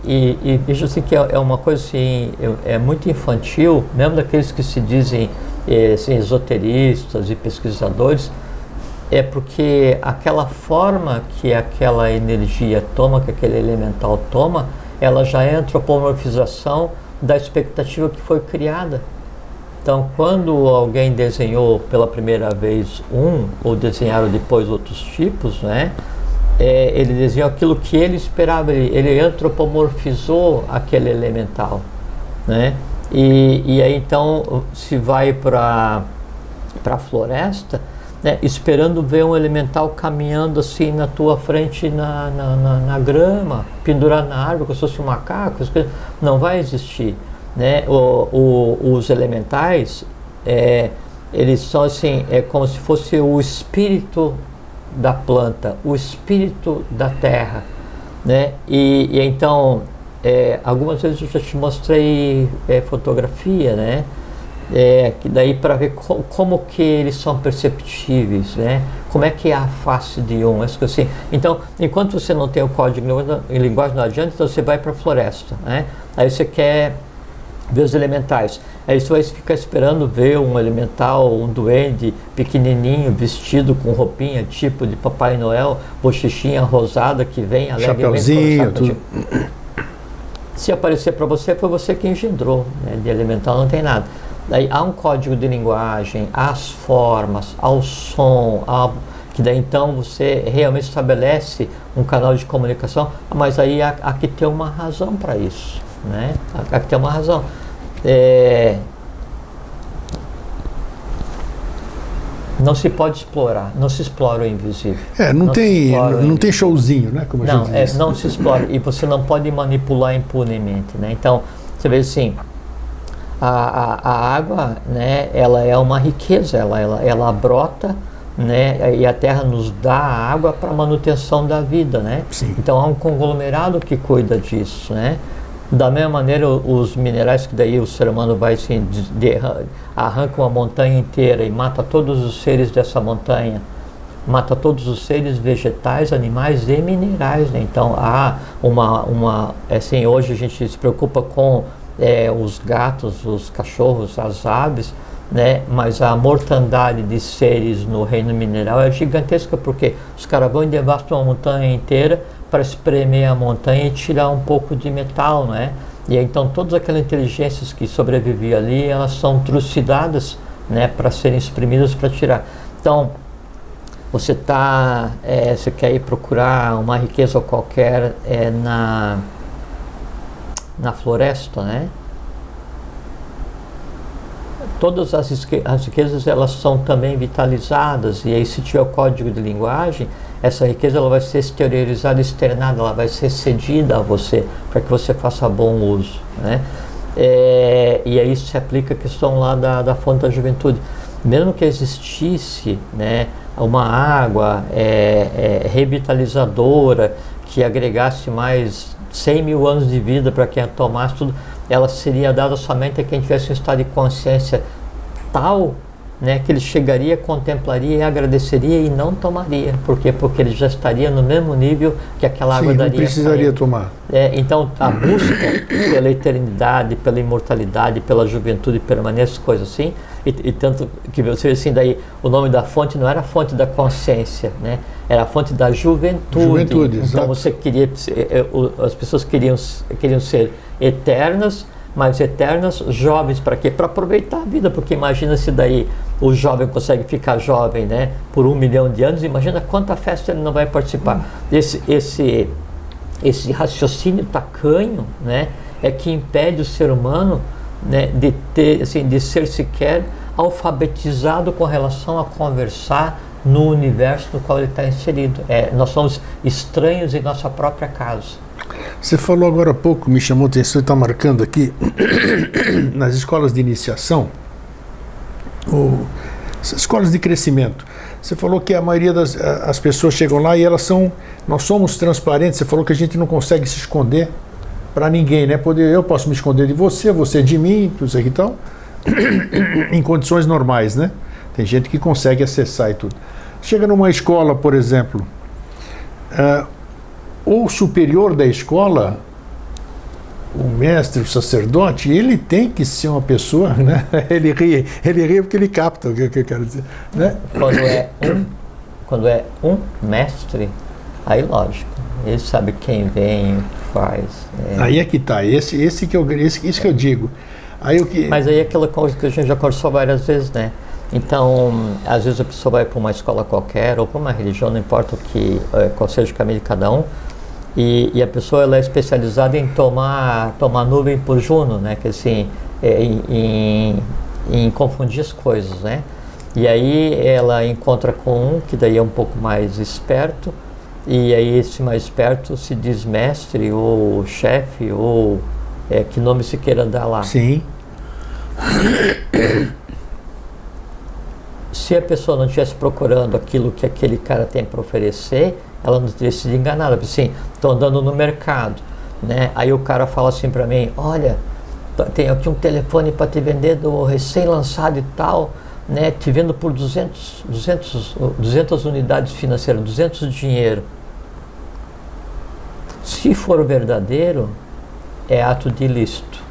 E veja assim que é uma coisa assim, muito infantil, mesmo daqueles que se dizem assim, esoteristas e pesquisadores, porque aquela forma que aquela energia toma, que aquele elemental toma, ela já é antropomorfização da expectativa que foi criada. Então, quando alguém desenhou pela primeira vez ou desenharam depois outros tipos, né, ele desenhou aquilo que ele esperava, ele antropomorfizou aquele elemental, né? E aí então se vai para a floresta, né, esperando ver um elemental caminhando assim na tua frente na grama, pendurado na árvore, como se fosse um macaco, não vai existir, né? Os elementais, eles são assim, como se fosse o espírito da planta, o espírito da terra, né? E então, algumas vezes eu já te mostrei fotografia, né? Que daí para ver como que eles são perceptíveis, né? Como é que é a face de assim. Então, enquanto você não tem o código em linguagem, não adianta, então você vai para a floresta, né? Aí você quer ver os elementais. Aí você vai ficar esperando ver um elemental, um duende pequenininho, vestido com roupinha tipo de Papai Noel, bochechinha rosada que vem alegremente. Chapeuzinho, tudo. Se aparecer para você, foi você que engendrou, né? De elemental não tem nada. Daí há um código de linguagem, há as formas, há o som, que daí então você realmente estabelece um canal de comunicação, mas aí há que ter uma razão para isso, né? Há que ter uma razão. Não se pode explorar, não se explora o invisível. Não tem showzinho, né? Como a gente diz. Não se explora, e você não pode manipular impunemente, né? Então, você vê assim, a água, né, ela é uma riqueza, ela brota, né, e a terra nos dá a água para a manutenção da vida, né? Sim. Então há um conglomerado que cuida disso, né? Da mesma maneira, os minerais que daí o ser humano vai assim, arranca uma montanha inteira e mata todos os seres dessa montanha, mata todos os seres vegetais, animais e minerais, né? Então há assim, hoje a gente se preocupa com os gatos, os cachorros, as aves, né? Mas a mortandade de seres no reino mineral é gigantesca, porque os caras vão e devastam uma montanha inteira para espremer a montanha e tirar um pouco de metal, né? E então todas aquelas inteligências que sobreviviam ali, elas são trucidadas, né, para serem espremidas para tirar. Então você quer ir procurar uma riqueza qualquer na floresta, né? Todas as riquezas, elas são também vitalizadas, e aí se tiver o código de linguagem, essa riqueza ela vai ser exteriorizada, externada, ela vai ser cedida a você, para que você faça bom uso, né? E aí se aplica a questão lá da fonte da juventude. Mesmo que existisse, né, uma água revitalizadora, que agregasse mais 100 mil anos de vida para quem a tomasse, tudo, ela seria dada somente a quem tivesse um estado de consciência tal, né, que ele chegaria, contemplaria e agradeceria e não tomaria. Por quê? Porque ele já estaria no mesmo nível que aquela água daria. Não precisaria tomar. Então a busca pela eternidade, pela imortalidade, pela juventude, permanência, coisas assim, e tanto que você vê assim, daí o nome da fonte não era a fonte da consciência, né? Era a fonte da juventude. Então exato. você queria, as pessoas queriam ser eternas, mas eternas jovens. Para quê? Para aproveitar a vida, porque imagina se daí o jovem consegue ficar jovem, né, por 1 milhão de anos, imagina quanta festa ele não vai participar. Esse raciocínio tacanho, né, é que impede o ser humano, né, de ser sequer alfabetizado com relação a conversar no universo no qual ele está inserido. Nós somos estranhos em nossa própria casa. Você falou agora há pouco, me chamou a atenção, está marcando aqui, nas escolas de iniciação, escolas de crescimento. Você falou que a maioria das pessoas chegam lá e nós somos transparentes. Você falou que a gente não consegue se esconder para ninguém, né? Eu posso me esconder de você de mim, tudo isso aqui e tal, em condições normais, né? Tem gente que consegue acessar e tudo. Chega numa escola, por exemplo, o superior da escola, o mestre, o sacerdote, ele tem que ser uma pessoa, né? Ele ri porque ele capta o que eu quero dizer, né? Quando é um mestre, aí lógico, ele sabe quem vem, o que faz. Aí é que está, isso que eu digo. Mas aí é aquela coisa que a gente já conversou várias vezes, né? Então, às vezes a pessoa vai para uma escola qualquer ou para uma religião, não importa qual seja o caminho de cada um, e a pessoa ela é especializada em tomar nuvem por Juno, né? Que assim, em confundir as coisas, né? E aí ela encontra com um que daí é um pouco mais esperto, e aí esse mais esperto se diz mestre ou chefe ou que nome se queira dar lá. Sim. Se a pessoa não estivesse procurando aquilo que aquele cara tem para oferecer, ela não teria sido enganada. Assim, estou andando no mercado, né? Aí o cara fala assim para mim, olha, tem aqui um telefone para te vender do recém-lançado e tal, né? Te vendo por 200 unidades financeiras, 200 de dinheiro. Se for verdadeiro, é ato de ilícito.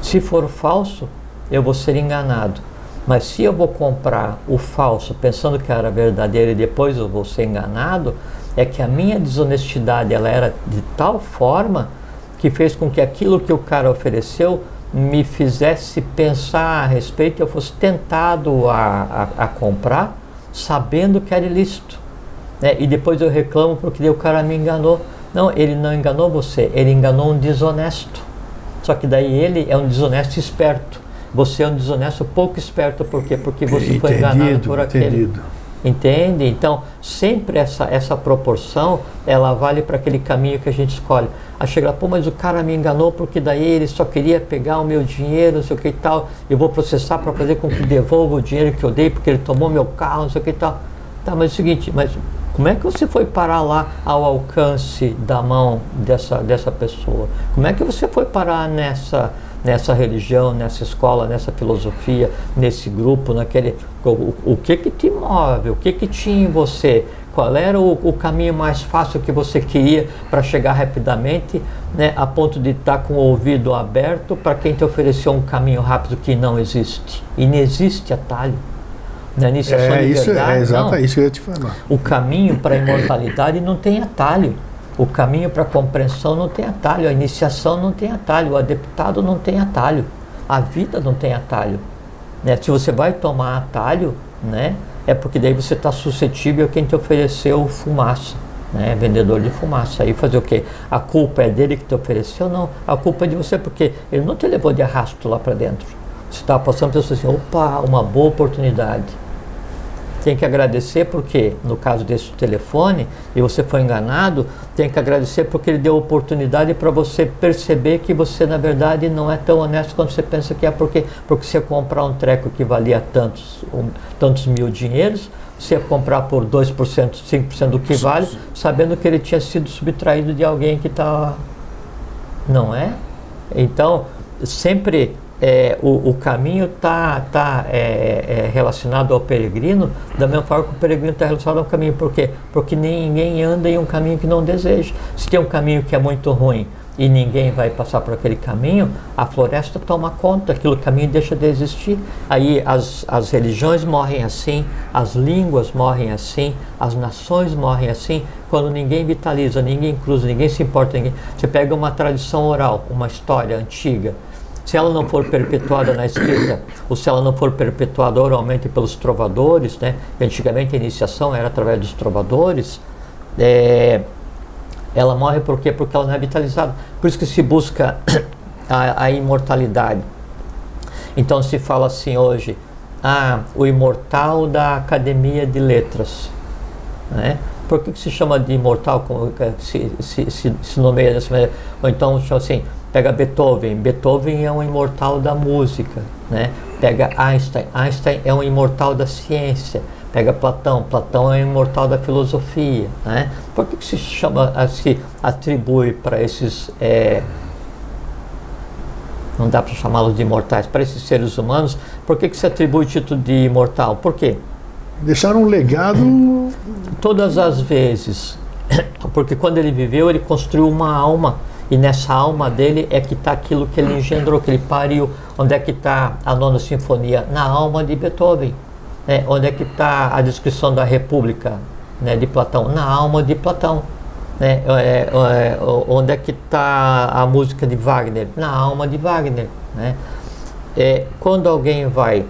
Se for falso, eu vou ser enganado. Mas se eu vou comprar o falso pensando que era verdadeiro e depois eu vou ser enganado, é que a minha desonestidade ela era de tal forma que fez com que aquilo que o cara ofereceu me fizesse pensar a respeito e eu fosse tentado a comprar sabendo que era ilícito, né? E depois eu reclamo porque o cara me enganou. Não, ele não enganou você, ele enganou um desonesto. Só que daí ele é um desonesto esperto. Você é um desonesto pouco esperto. Por quê? Porque você foi enganado por aquele. Entende? Então, sempre essa proporção, ela vale para aquele caminho que a gente escolhe. A chegar, pô, mas o cara me enganou porque daí ele só queria pegar o meu dinheiro, não sei o que e tal, eu vou processar para fazer com que devolva o dinheiro que eu dei porque ele tomou meu carro, não sei o que e tal. Tá, mas é o seguinte, mas como é que você foi parar lá ao alcance da mão dessa pessoa? Como é que você foi parar nessa religião, nessa escola, nessa filosofia, nesse grupo, o que te move, o que tinha em você, qual era o caminho mais fácil que você queria para chegar rapidamente, né, a ponto de estar com o ouvido aberto para quem te ofereceu um caminho rápido que não existe. E não existe atalho. Na iniciação de verdade, é isso que eu ia te falar. O caminho para a imortalidade não tem atalho. O caminho para a compreensão não tem atalho, a iniciação não tem atalho, o adeptado não tem atalho, a vida não tem atalho, né? Se você vai tomar atalho, né, é porque daí você está suscetível a quem te ofereceu fumaça, né, vendedor de fumaça. Aí fazer o quê? A culpa é dele que te ofereceu? Não, a culpa é de você, porque ele não te levou de arrasto lá para dentro. Você estava passando por assim, opa, uma boa oportunidade. Tem que agradecer porque, no caso desse telefone, e você foi enganado, tem que agradecer porque ele deu oportunidade para você perceber que você, na verdade, não é tão honesto quanto você pensa que é. Porque você ia comprar um treco que valia tantos mil dinheiros, você ia comprar por 2%, 5% do que vale, sabendo que ele tinha sido subtraído de alguém que está... Não é? Então, sempre... o caminho está relacionado ao peregrino, da mesma forma que o peregrino está relacionado ao caminho. Por quê? Porque ninguém anda em um caminho que não deseja. Se tem um caminho que é muito ruim e ninguém vai passar por aquele caminho, a floresta toma conta, aquele caminho deixa de existir. Aí as religiões morrem assim, as línguas morrem assim, as nações morrem assim, quando ninguém vitaliza, ninguém cruza, ninguém se importa. Você pega uma tradição oral, uma história antiga, se ela não for perpetuada na escrita, ou se ela não for perpetuada oralmente pelos trovadores, né? Antigamente a iniciação era através dos trovadores, ela morre por quê? Porque ela não é vitalizada. Por isso que se busca a imortalidade. Então se fala assim hoje, o imortal da Academia de Letras, né? Por que se chama de imortal, como se nomeia dessa maneira? Ou então, assim, pega Beethoven. Beethoven é um imortal da música, né? Pega Einstein. Einstein é um imortal da ciência. Pega Platão. Platão é um imortal da filosofia, né? Por que se chama, se atribui para esses... não dá para chamá-los de imortais, para esses seres humanos? Por que se atribui o título de imortal? Por quê? Deixaram um legado... Todas as vezes, porque quando ele viveu, ele construiu uma alma, e nessa alma dele é que está aquilo que ele engendrou, que ele pariu. Onde é que está a Nona Sinfonia? Na alma de Beethoven. Onde é que está a descrição da República, né, de Platão? Na alma de Platão. Onde é que está a música de Wagner? Na alma de Wagner, né? Quando alguém vai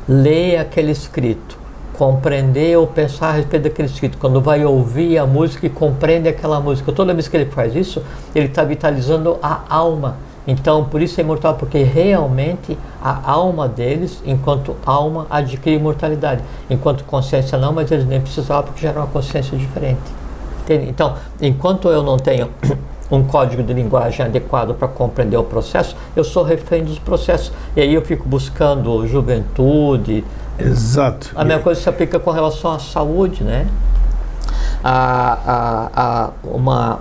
ler aquele escrito, compreender ou pensar a respeito daquele escrito, quando vai ouvir a música e compreende aquela música, toda vez que ele faz isso, ele está vitalizando a alma. Então, por isso é imortal, porque realmente a alma deles, enquanto alma, adquire imortalidade. Enquanto consciência não, mas eles nem precisavam, porque já era uma consciência diferente. Entende? Então, enquanto eu não tenho um código de linguagem adequado para compreender o processo, eu sou refém dos processos. E aí eu fico buscando juventude. Exato. A mesma coisa se aplica com relação à saúde, né?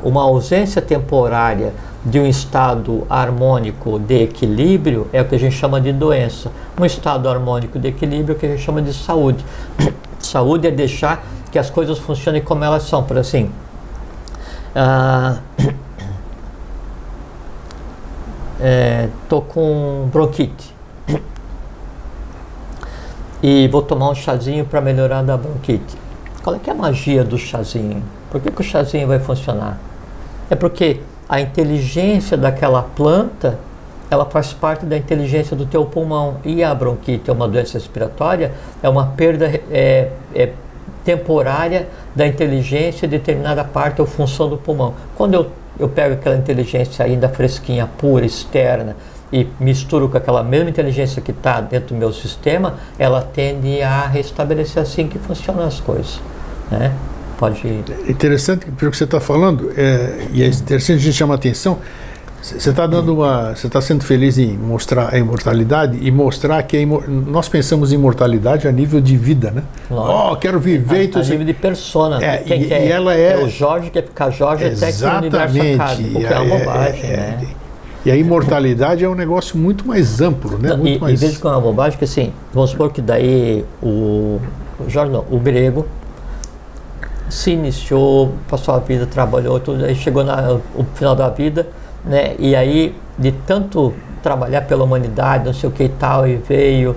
Uma ausência temporária de um estado harmônico de equilíbrio é o que a gente chama de doença. Um estado harmônico de equilíbrio é o que a gente chama de saúde. Saúde é deixar que as coisas funcionem como elas são. Por assim, tô com bronquite e vou tomar um chazinho para melhorar da bronquite. Qual é que é a magia do chazinho? Por que o chazinho vai funcionar? É porque a inteligência daquela planta, ela faz parte da inteligência do teu pulmão. E a bronquite é uma doença respiratória, é uma perda temporária da inteligência de determinada parte ou função do pulmão. Quando eu pego aquela inteligência ainda fresquinha, pura, externa, e misturo com aquela mesma inteligência que está dentro do meu sistema, ela tende a restabelecer. Assim que funcionam as coisas, né? Pode ir. Interessante pelo que você está falando, e é interessante a gente chamar a atenção. Você está sendo feliz em mostrar a imortalidade e mostrar que nós pensamos em imortalidade a nível de vida, né? Quero viver. A nível de persona. E ela é o Jorge quer ficar Jorge até que o universo acabe, porque é uma bobagem, né? E a imortalidade é um negócio muito mais amplo, né? Não, e veja que é uma bobagem, que assim, vamos supor que daí o o grego se iniciou, passou a vida, trabalhou, tudo, aí chegou no final da vida, né? E aí, de tanto trabalhar pela humanidade, não sei o que e tal, e veio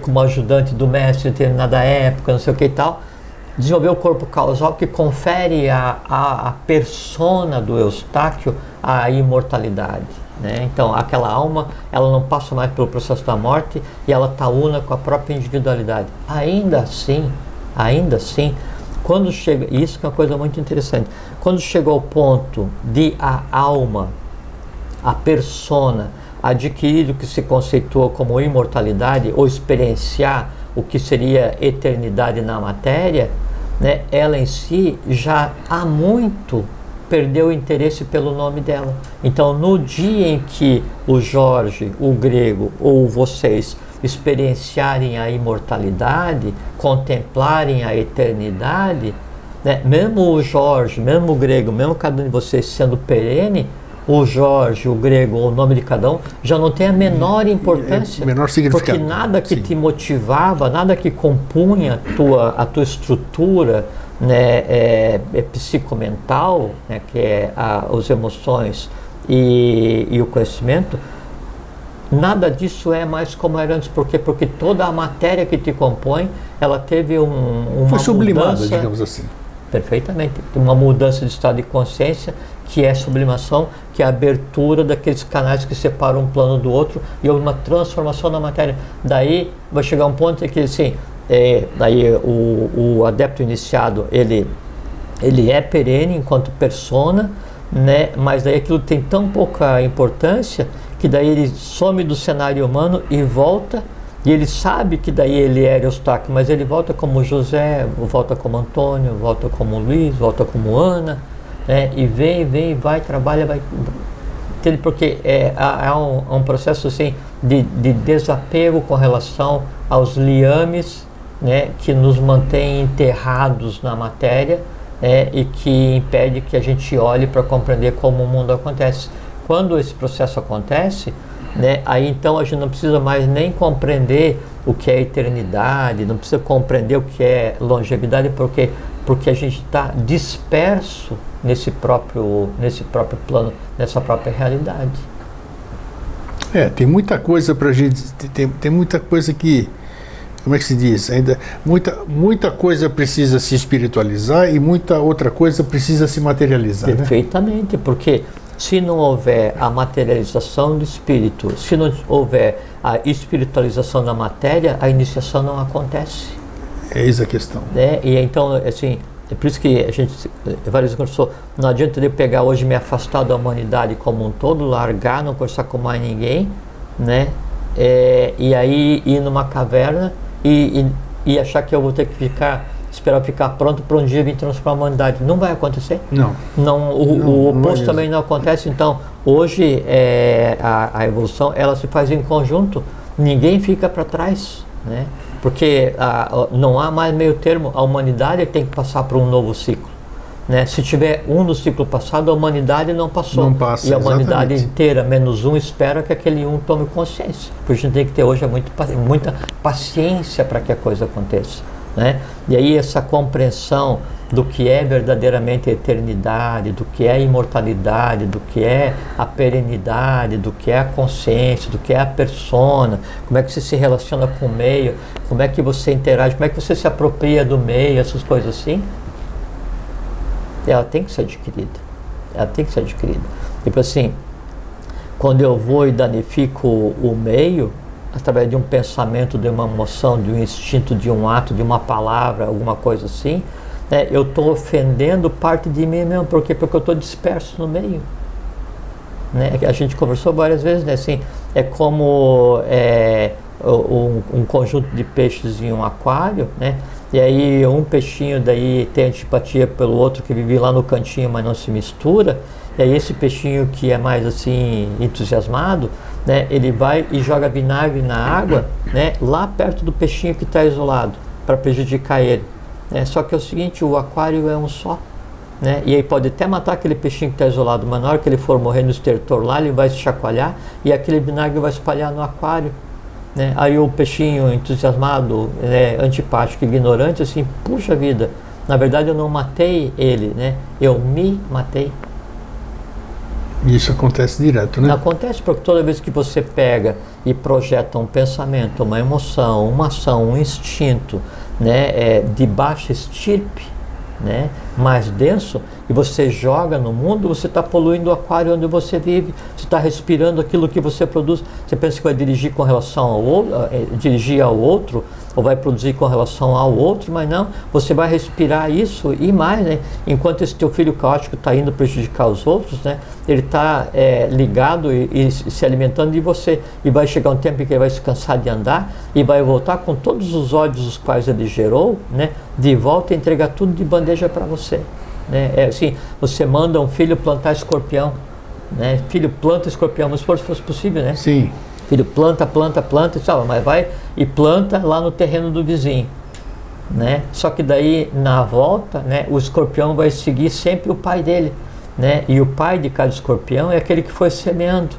como ajudante do mestre em determinada época, não sei o que e tal, desenvolveu o corpo causal que confere a persona do Eustáquio a imortalidade, né? Então, aquela alma, ela não passa mais pelo processo da morte e ela está una com a própria individualidade. Ainda assim, quando chega, isso que é uma coisa muito interessante, quando chegou ao ponto de a alma, a persona, adquirir o que se conceitua como imortalidade, ou experienciar o que seria eternidade na matéria, né, ela em si já há muito perdeu o interesse pelo nome dela. Então, no dia em que o Jorge, o grego ou vocês experienciarem a imortalidade, contemplarem a eternidade, né, mesmo o Jorge, mesmo o grego, mesmo cada um de vocês sendo perene, o Jorge, o grego, ou o nome de cada um, já não tem a menor importância. Menor significado. Porque nada que te motivava, nada que compunha a tua estrutura, né, psicomental, né, que é as emoções e o conhecimento, nada disso é mais como era antes. Por quê? Porque toda a matéria que te compõe, ela teve uma foi sublimada, mudança, digamos assim. Perfeitamente. Uma mudança de estado de consciência, que é sublimação, que é a abertura daqueles canais que separam um plano do outro e uma transformação da matéria. Daí vai chegar um ponto em que, assim, daí o adepto iniciado, ele é perene enquanto persona, né? Mas daí aquilo tem tão pouca importância que daí ele some do cenário humano e volta, E ele sabe que daí ele é Eustáquio, mas ele volta como José, volta como Antônio, volta como Luiz, volta como Ana, né? E vem, vai, trabalha, vai. Entende? Porque há um processo assim de desapego com relação aos liames, né, que nos mantém enterrados na matéria, e que impede que a gente olhe para compreender como o mundo acontece. Quando esse processo acontece, né, aí então a gente não precisa mais nem compreender o que é eternidade, não precisa compreender o que é longevidade, porque a gente está disperso nesse próprio plano, nessa própria realidade. Tem muita coisa para a gente, tem muita coisa que, como é que se diz? Ainda muita coisa precisa se espiritualizar e muita outra coisa precisa se materializar. Perfeitamente, né? Porque se não houver a materialização do espírito, se não houver a espiritualização da matéria, a iniciação não acontece. Eis a questão. E então, assim, é por isso que a gente várias vezes conversou, não adianta eu pegar hoje me afastar da humanidade como um todo, largar, não conversar com mais ninguém, né? E aí ir numa caverna e achar que eu vou ter que esperar ficar pronto para um dia vir transformar a humanidade. Não vai acontecer. O oposto também não acontece. Então, hoje a evolução, ela se faz em conjunto, ninguém fica para trás, né? Porque não há mais meio termo, a humanidade tem que passar por um novo ciclo, né? Se tiver um no ciclo passado, a humanidade não passou. Não passa, e a humanidade exatamente. inteira, menos um, espera que aquele um tome consciência. Porque a gente tem que ter hoje muita paciência para que a coisa aconteça, né? E aí essa compreensão do que é verdadeiramente a eternidade, do que é a imortalidade, do que é a perenidade, do que é a consciência, do que é a persona, como é que você se relaciona com o meio, como é que você interage, como é que você se apropria do meio, essas coisas assim, ela tem que ser adquirida. Ela tem que ser adquirida. Tipo assim, quando eu vou e danifico o meio, através de um pensamento, de uma emoção, de um instinto, de um ato, de uma palavra, alguma coisa assim, né, eu estou ofendendo parte de mim mesmo. Por quê? Porque eu estou disperso no meio, né? A gente conversou várias vezes, né? Assim, é como um conjunto de peixes em um aquário, né? E aí um peixinho daí tem antipatia pelo outro que vive lá no cantinho, mas não se mistura. E aí esse peixinho que é mais assim entusiasmado, né, ele vai e joga vinagre na água, né, lá perto do peixinho que está isolado, para prejudicar ele. Só que é o seguinte, o aquário é um só, né? E aí pode até matar aquele peixinho que está isolado, mas na hora que ele for morrer no estertor lá, ele vai se chacoalhar e aquele vinagre vai espalhar no aquário, né? Aí o peixinho entusiasmado, antipático, ignorante, assim, puxa vida, na verdade eu não matei ele, né? Eu me matei. Isso acontece direto, né? Acontece porque toda vez que você pega e projeta um pensamento, uma emoção, uma ação, um instinto, né, de baixa estirpe, né, mais denso, e você joga no mundo, você está poluindo o aquário onde você vive, você está respirando aquilo que você produz. Você pensa que vai dirigir com relação ao outro, dirigir ao outro, ou vai produzir com relação ao outro, mas não, você vai respirar isso e mais, né? Enquanto esse teu filho caótico está indo prejudicar os outros, né? Ele está ligado e se alimentando de você, e vai chegar um tempo em que ele vai se cansar de andar e vai voltar com todos os ódios os quais ele gerou, né? De volta e entregar tudo de bandeja para você, né? Assim, você manda um filho plantar escorpião, né? Filho planta escorpião, mas se fosse possível, né? Sim. Filho planta, mas vai e planta lá no terreno do vizinho, né? Só que daí na volta, né, o escorpião vai seguir sempre o pai dele, né? E o pai de cada escorpião é aquele que foi semeando,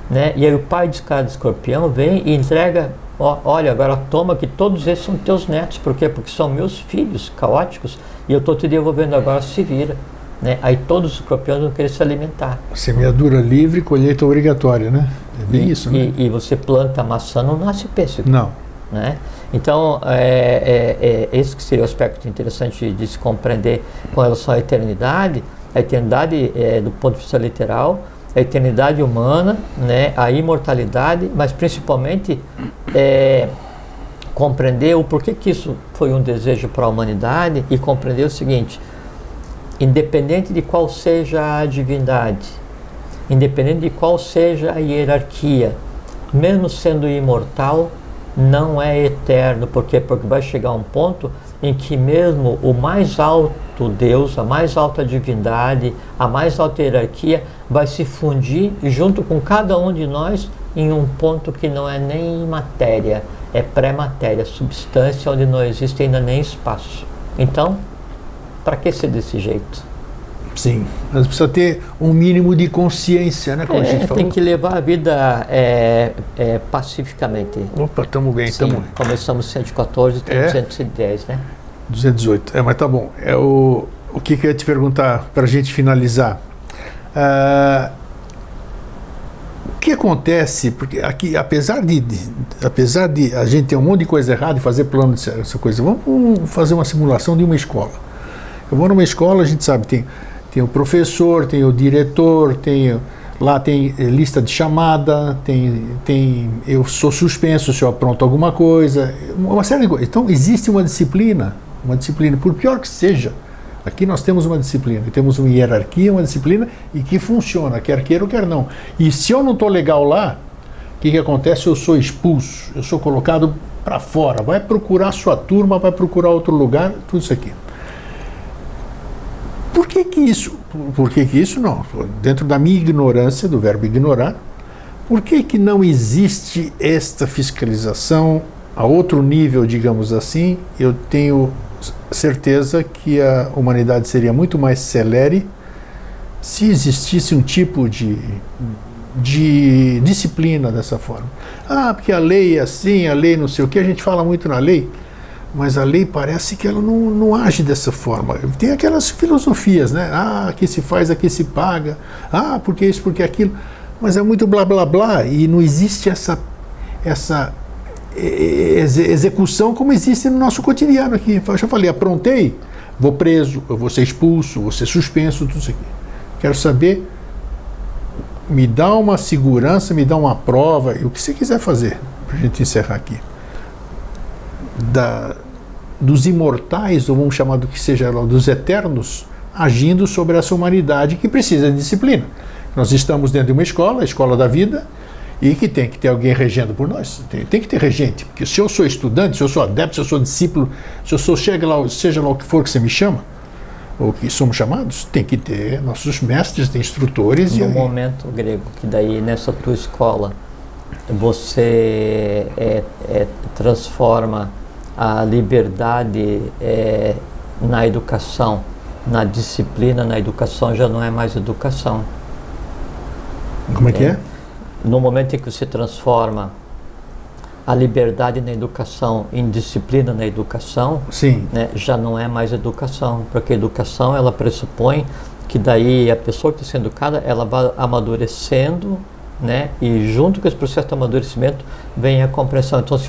né? E aí o pai de cada escorpião vem e entrega, olha, agora toma que todos esses são teus netos. Por quê? Porque são meus filhos caóticos e eu estou te devolvendo agora, se vira, né? Aí todos os escorpiões vão querer se alimentar. Semeadura livre, colheita obrigatória, né? É bem isso, né? E você planta maçã, não nasce pêssego. Não. Né? Então, esse que seria o aspecto interessante de se compreender com relação à eternidade. A eternidade, do ponto de vista literal, a eternidade humana, né? A imortalidade, mas principalmente compreender o porquê que isso foi um desejo para a humanidade, e compreender o seguinte: independente de qual seja a divindade, independente de qual seja a hierarquia, mesmo sendo imortal, não é eterno. Por quê? Porque vai chegar um ponto em que mesmo o mais alto Deus, a mais alta divindade, a mais alta hierarquia vai se fundir junto com cada um de nós em um ponto que não é nem matéria, é pré-matéria, substância onde não existe ainda nem espaço. Então, para que ser desse jeito? Sim, mas precisa ter um mínimo de consciência, né? Como a gente falou. Tem que levar a vida pacificamente. Opa, estamos bem, estamos. Começamos 114, estamos 210, né? 218, mas tá bom. O que eu ia te perguntar para a gente finalizar? O que acontece, porque aqui, apesar de a gente ter um monte de coisa errada e fazer plano dessa coisa, vamos fazer uma simulação de uma escola. Eu vou numa escola, a gente sabe, tem o professor, tem o diretor, lá tem lista de chamada, eu sou suspenso se eu apronto alguma coisa, uma série de coisas. Então existe uma disciplina, por pior que seja. Aqui nós temos uma disciplina, temos uma hierarquia, uma disciplina e que funciona, quer queira ou quer não. E se eu não estou legal lá, o que acontece? Eu sou expulso, eu sou colocado para fora, vai procurar sua turma, vai procurar outro lugar, tudo isso aqui. Por que isso não? Dentro da minha ignorância, do verbo ignorar, por que não existe esta fiscalização a outro nível, digamos assim? Eu tenho certeza que a humanidade seria muito mais celere se existisse um tipo de disciplina dessa forma. Porque a lei é assim, a lei não sei o que, a gente fala muito na lei, mas a lei parece que ela não age dessa forma. Tem aquelas filosofias, né? Aqui se faz, aqui se paga, porque isso, porque aquilo, mas é muito blá blá blá e não existe essa execução como existe no nosso cotidiano aqui. Eu já falei, aprontei, vou preso, eu vou ser expulso, vou ser suspenso, tudo isso aqui. Quero saber, me dá uma segurança, me dá uma prova, e o que você quiser fazer, para a gente encerrar aqui. Dos imortais, ou vamos chamar do que seja lá, dos eternos, agindo sobre essa humanidade que precisa de disciplina. Nós estamos dentro de uma escola, a escola da vida, e que tem que ter alguém regendo por nós. Tem que ter regente, porque se eu sou estudante, se eu sou adepto, se eu sou discípulo, se eu sou, seja lá o que for que você me chama, ou que somos chamados, tem que ter nossos mestres, tem instrutores. No momento, Grego, que daí nessa tua escola você transforma a liberdade na educação, na disciplina, na educação, já não é mais educação. Como é que é? No momento em que você transforma a liberdade na educação em disciplina na educação, sim, né, já não é mais educação, porque a educação ela pressupõe que daí a pessoa que está sendo educada, ela vai amadurecendo, né, e junto com esse processo de amadurecimento vem a compreensão. Então se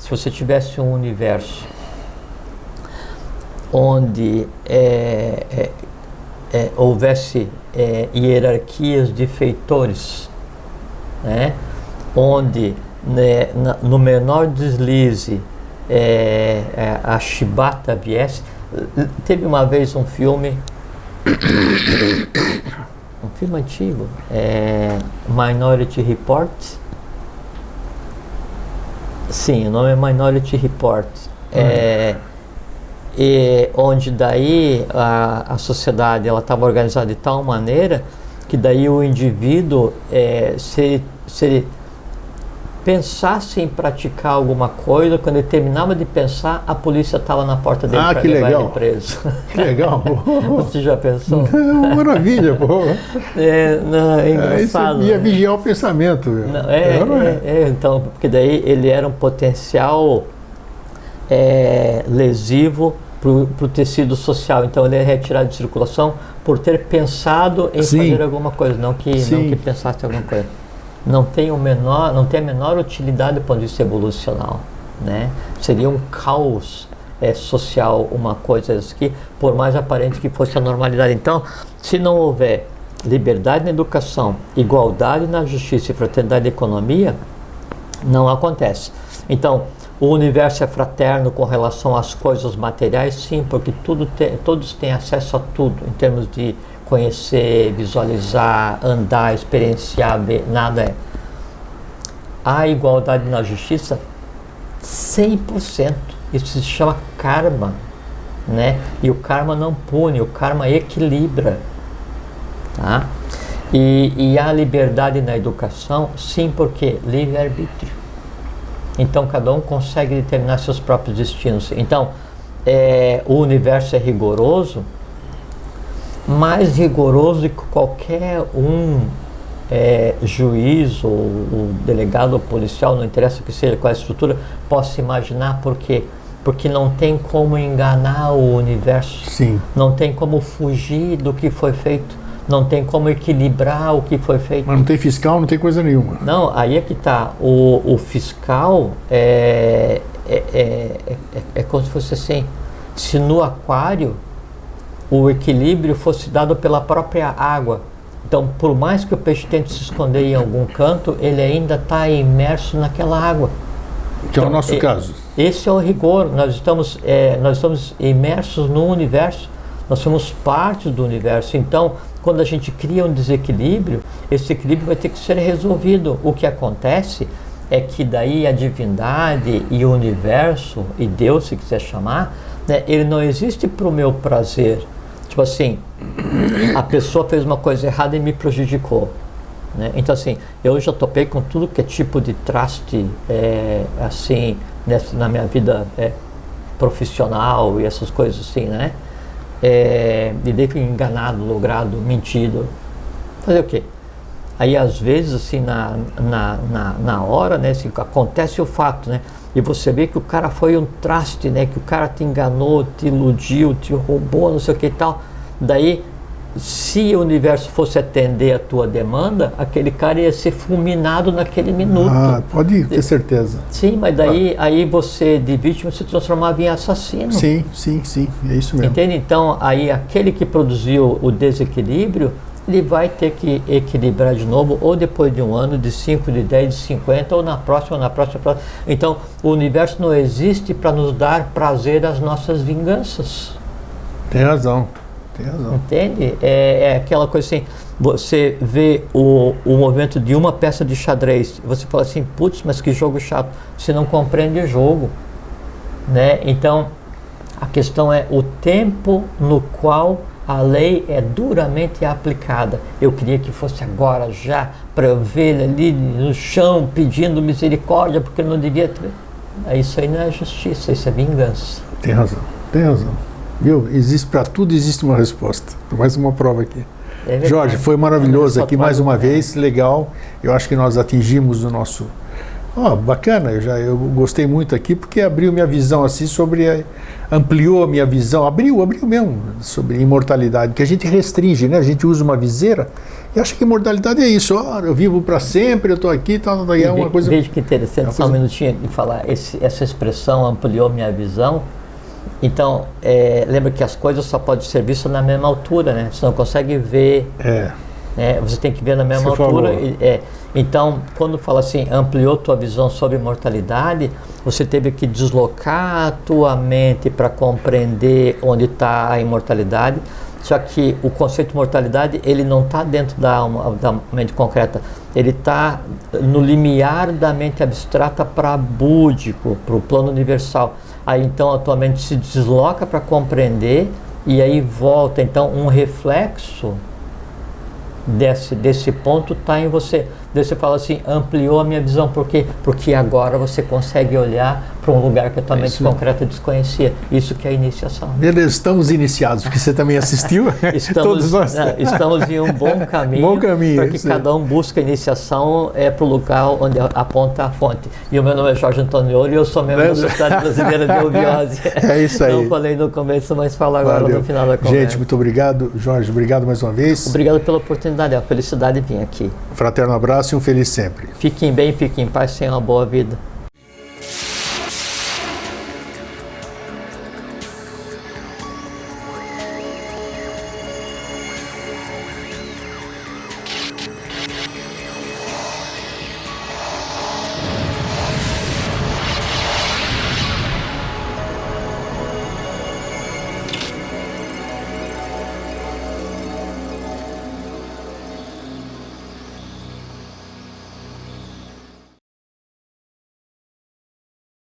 você tivesse um universo onde houvesse hierarquias de feitores, né, onde no menor deslize a chibata viesse. Teve uma vez um filme antigo, Minority Report. Sim, o nome é Minority Report. Onde daí a sociedade ela estava organizada de tal maneira que daí o indivíduo, se ele pensasse em praticar alguma coisa, quando ele terminava de pensar, a polícia estava na porta dele para levar ele preso. Que legal. Você já pensou? Maravilha, pô. É engraçado. Ia vigiar o pensamento. Então, porque daí ele era um potencial lesivo para o tecido social. Então ele é retirado de circulação por ter pensado em fazer alguma coisa, não que pensasse em alguma coisa. Não tem a menor utilidade do ponto de vista evolucional, né? Seria um caos social uma coisa aqui, por mais aparente que fosse a normalidade. Então, se não houver liberdade na educação, igualdade na justiça e fraternidade na economia, não acontece. Então, o universo é fraterno com relação às coisas materiais, sim, porque todos têm acesso a tudo, em termos de conhecer, visualizar, andar, experienciar, ver, nada é. Há igualdade na justiça? 100%. Isso se chama karma, né? E o karma não pune, o karma equilibra, tá? E a liberdade na educação, sim, porque livre-arbítrio. Então cada um consegue determinar seus próprios destinos. Então o universo é rigoroso, mais rigoroso do que qualquer juiz ou delegado ou policial, não interessa o que seja, qual é a estrutura, possa imaginar. Por quê? Porque não tem como enganar o universo. Sim. Não tem como fugir do que foi feito. Não tem como equilibrar o que foi feito. Mas não tem fiscal, não tem coisa nenhuma. Não, aí é que está. O fiscal é como se fosse assim, se no aquário o equilíbrio fosse dado pela própria água. Então, por mais que o peixe tente se esconder em algum canto, ele ainda está imerso naquela água. Que é o nosso caso. Esse é o rigor. Nós estamos imersos no universo. Nós somos parte do universo. Então, quando a gente cria um desequilíbrio, esse equilíbrio vai ter que ser resolvido. O que acontece é que daí a divindade e o universo, e Deus, se quiser chamar, né, ele não existe para o meu prazer. Tipo assim, a pessoa fez uma coisa errada e me prejudicou, né? Então assim, eu já topei com tudo que é tipo de traste, assim, na minha vida profissional e essas coisas assim, né? E daí fui enganado, logrado, mentido. Fazer o quê? Aí às vezes assim na hora, né, assim, acontece o fato, né? E você vê que o cara foi um traste, né? Que o cara te enganou, te iludiu, te roubou, não sei o que e tal. Daí, se o universo fosse atender a tua demanda, aquele cara ia ser fulminado naquele minuto. Ah, pode ter certeza. Sim, mas daí aí você de vítima se transformava em assassino. Sim, é isso mesmo. Entende? Então, aí aquele que produziu o desequilíbrio, ele vai ter que equilibrar de novo, ou depois de um ano, de 5, de 10, de 50, ou na próxima. Então, o universo não existe para nos dar prazer às nossas vinganças. Tem razão. Entende? É aquela coisa assim, você vê o movimento de uma peça de xadrez, você fala assim, putz, mas que jogo chato. Você não compreende o jogo, né? Então, a questão é o tempo no qual a lei é duramente aplicada. Eu queria que fosse agora, já, para eu ver ele ali no chão pedindo misericórdia, porque ele não devia ter. Isso aí não é justiça, isso é vingança. Tem razão. Viu? Existe para tudo, existe uma resposta. Mais uma prova aqui. Jorge, foi maravilhoso aqui mais uma vez, legal. Eu acho que nós atingimos o nosso... bacana, eu gostei muito aqui porque abriu minha visão assim ampliou a minha visão, abriu mesmo sobre imortalidade, que a gente restringe, né? A gente usa uma viseira e acha que imortalidade é isso, eu vivo para sempre, eu estou aqui, é uma coisa... Veja que interessante, só um minutinho de falar, essa expressão ampliou minha visão. Então, lembra que as coisas só podem ser vistas na mesma altura, né? Você não consegue ver... Você tem que ver na mesma altura. Então, quando fala assim, ampliou tua visão sobre imortalidade, você teve que deslocar a tua mente para compreender onde está a imortalidade. Só que o conceito de mortalidade, ele não está dentro da mente concreta. Ele está no limiar da mente abstrata para búdico, para o plano universal. Aí então a tua mente se desloca para compreender e aí volta. Então um reflexo desse ponto está em você. Daí você fala assim, ampliou a minha visão. Por quê? Porque agora você consegue olhar para um lugar que a tua mente concreta desconhecia. Isso que é a iniciação. Beleza, estamos iniciados, porque você também assistiu. Todos nós. Estamos em um bom caminho, para que cada um busque a iniciação para o lugar onde aponta a fonte. E o meu nome é Jorge Antônio Ouro e eu sou membro da Sociedade Brasileira de Obiose. É isso aí. Não falei no começo, mas falo agora no final da conversa. Gente, muito obrigado. Jorge, obrigado mais uma vez. Obrigado pela oportunidade, é uma felicidade vir aqui. Fraterno abraço e um feliz sempre. Fiquem bem, fiquem em paz, tenham uma boa vida.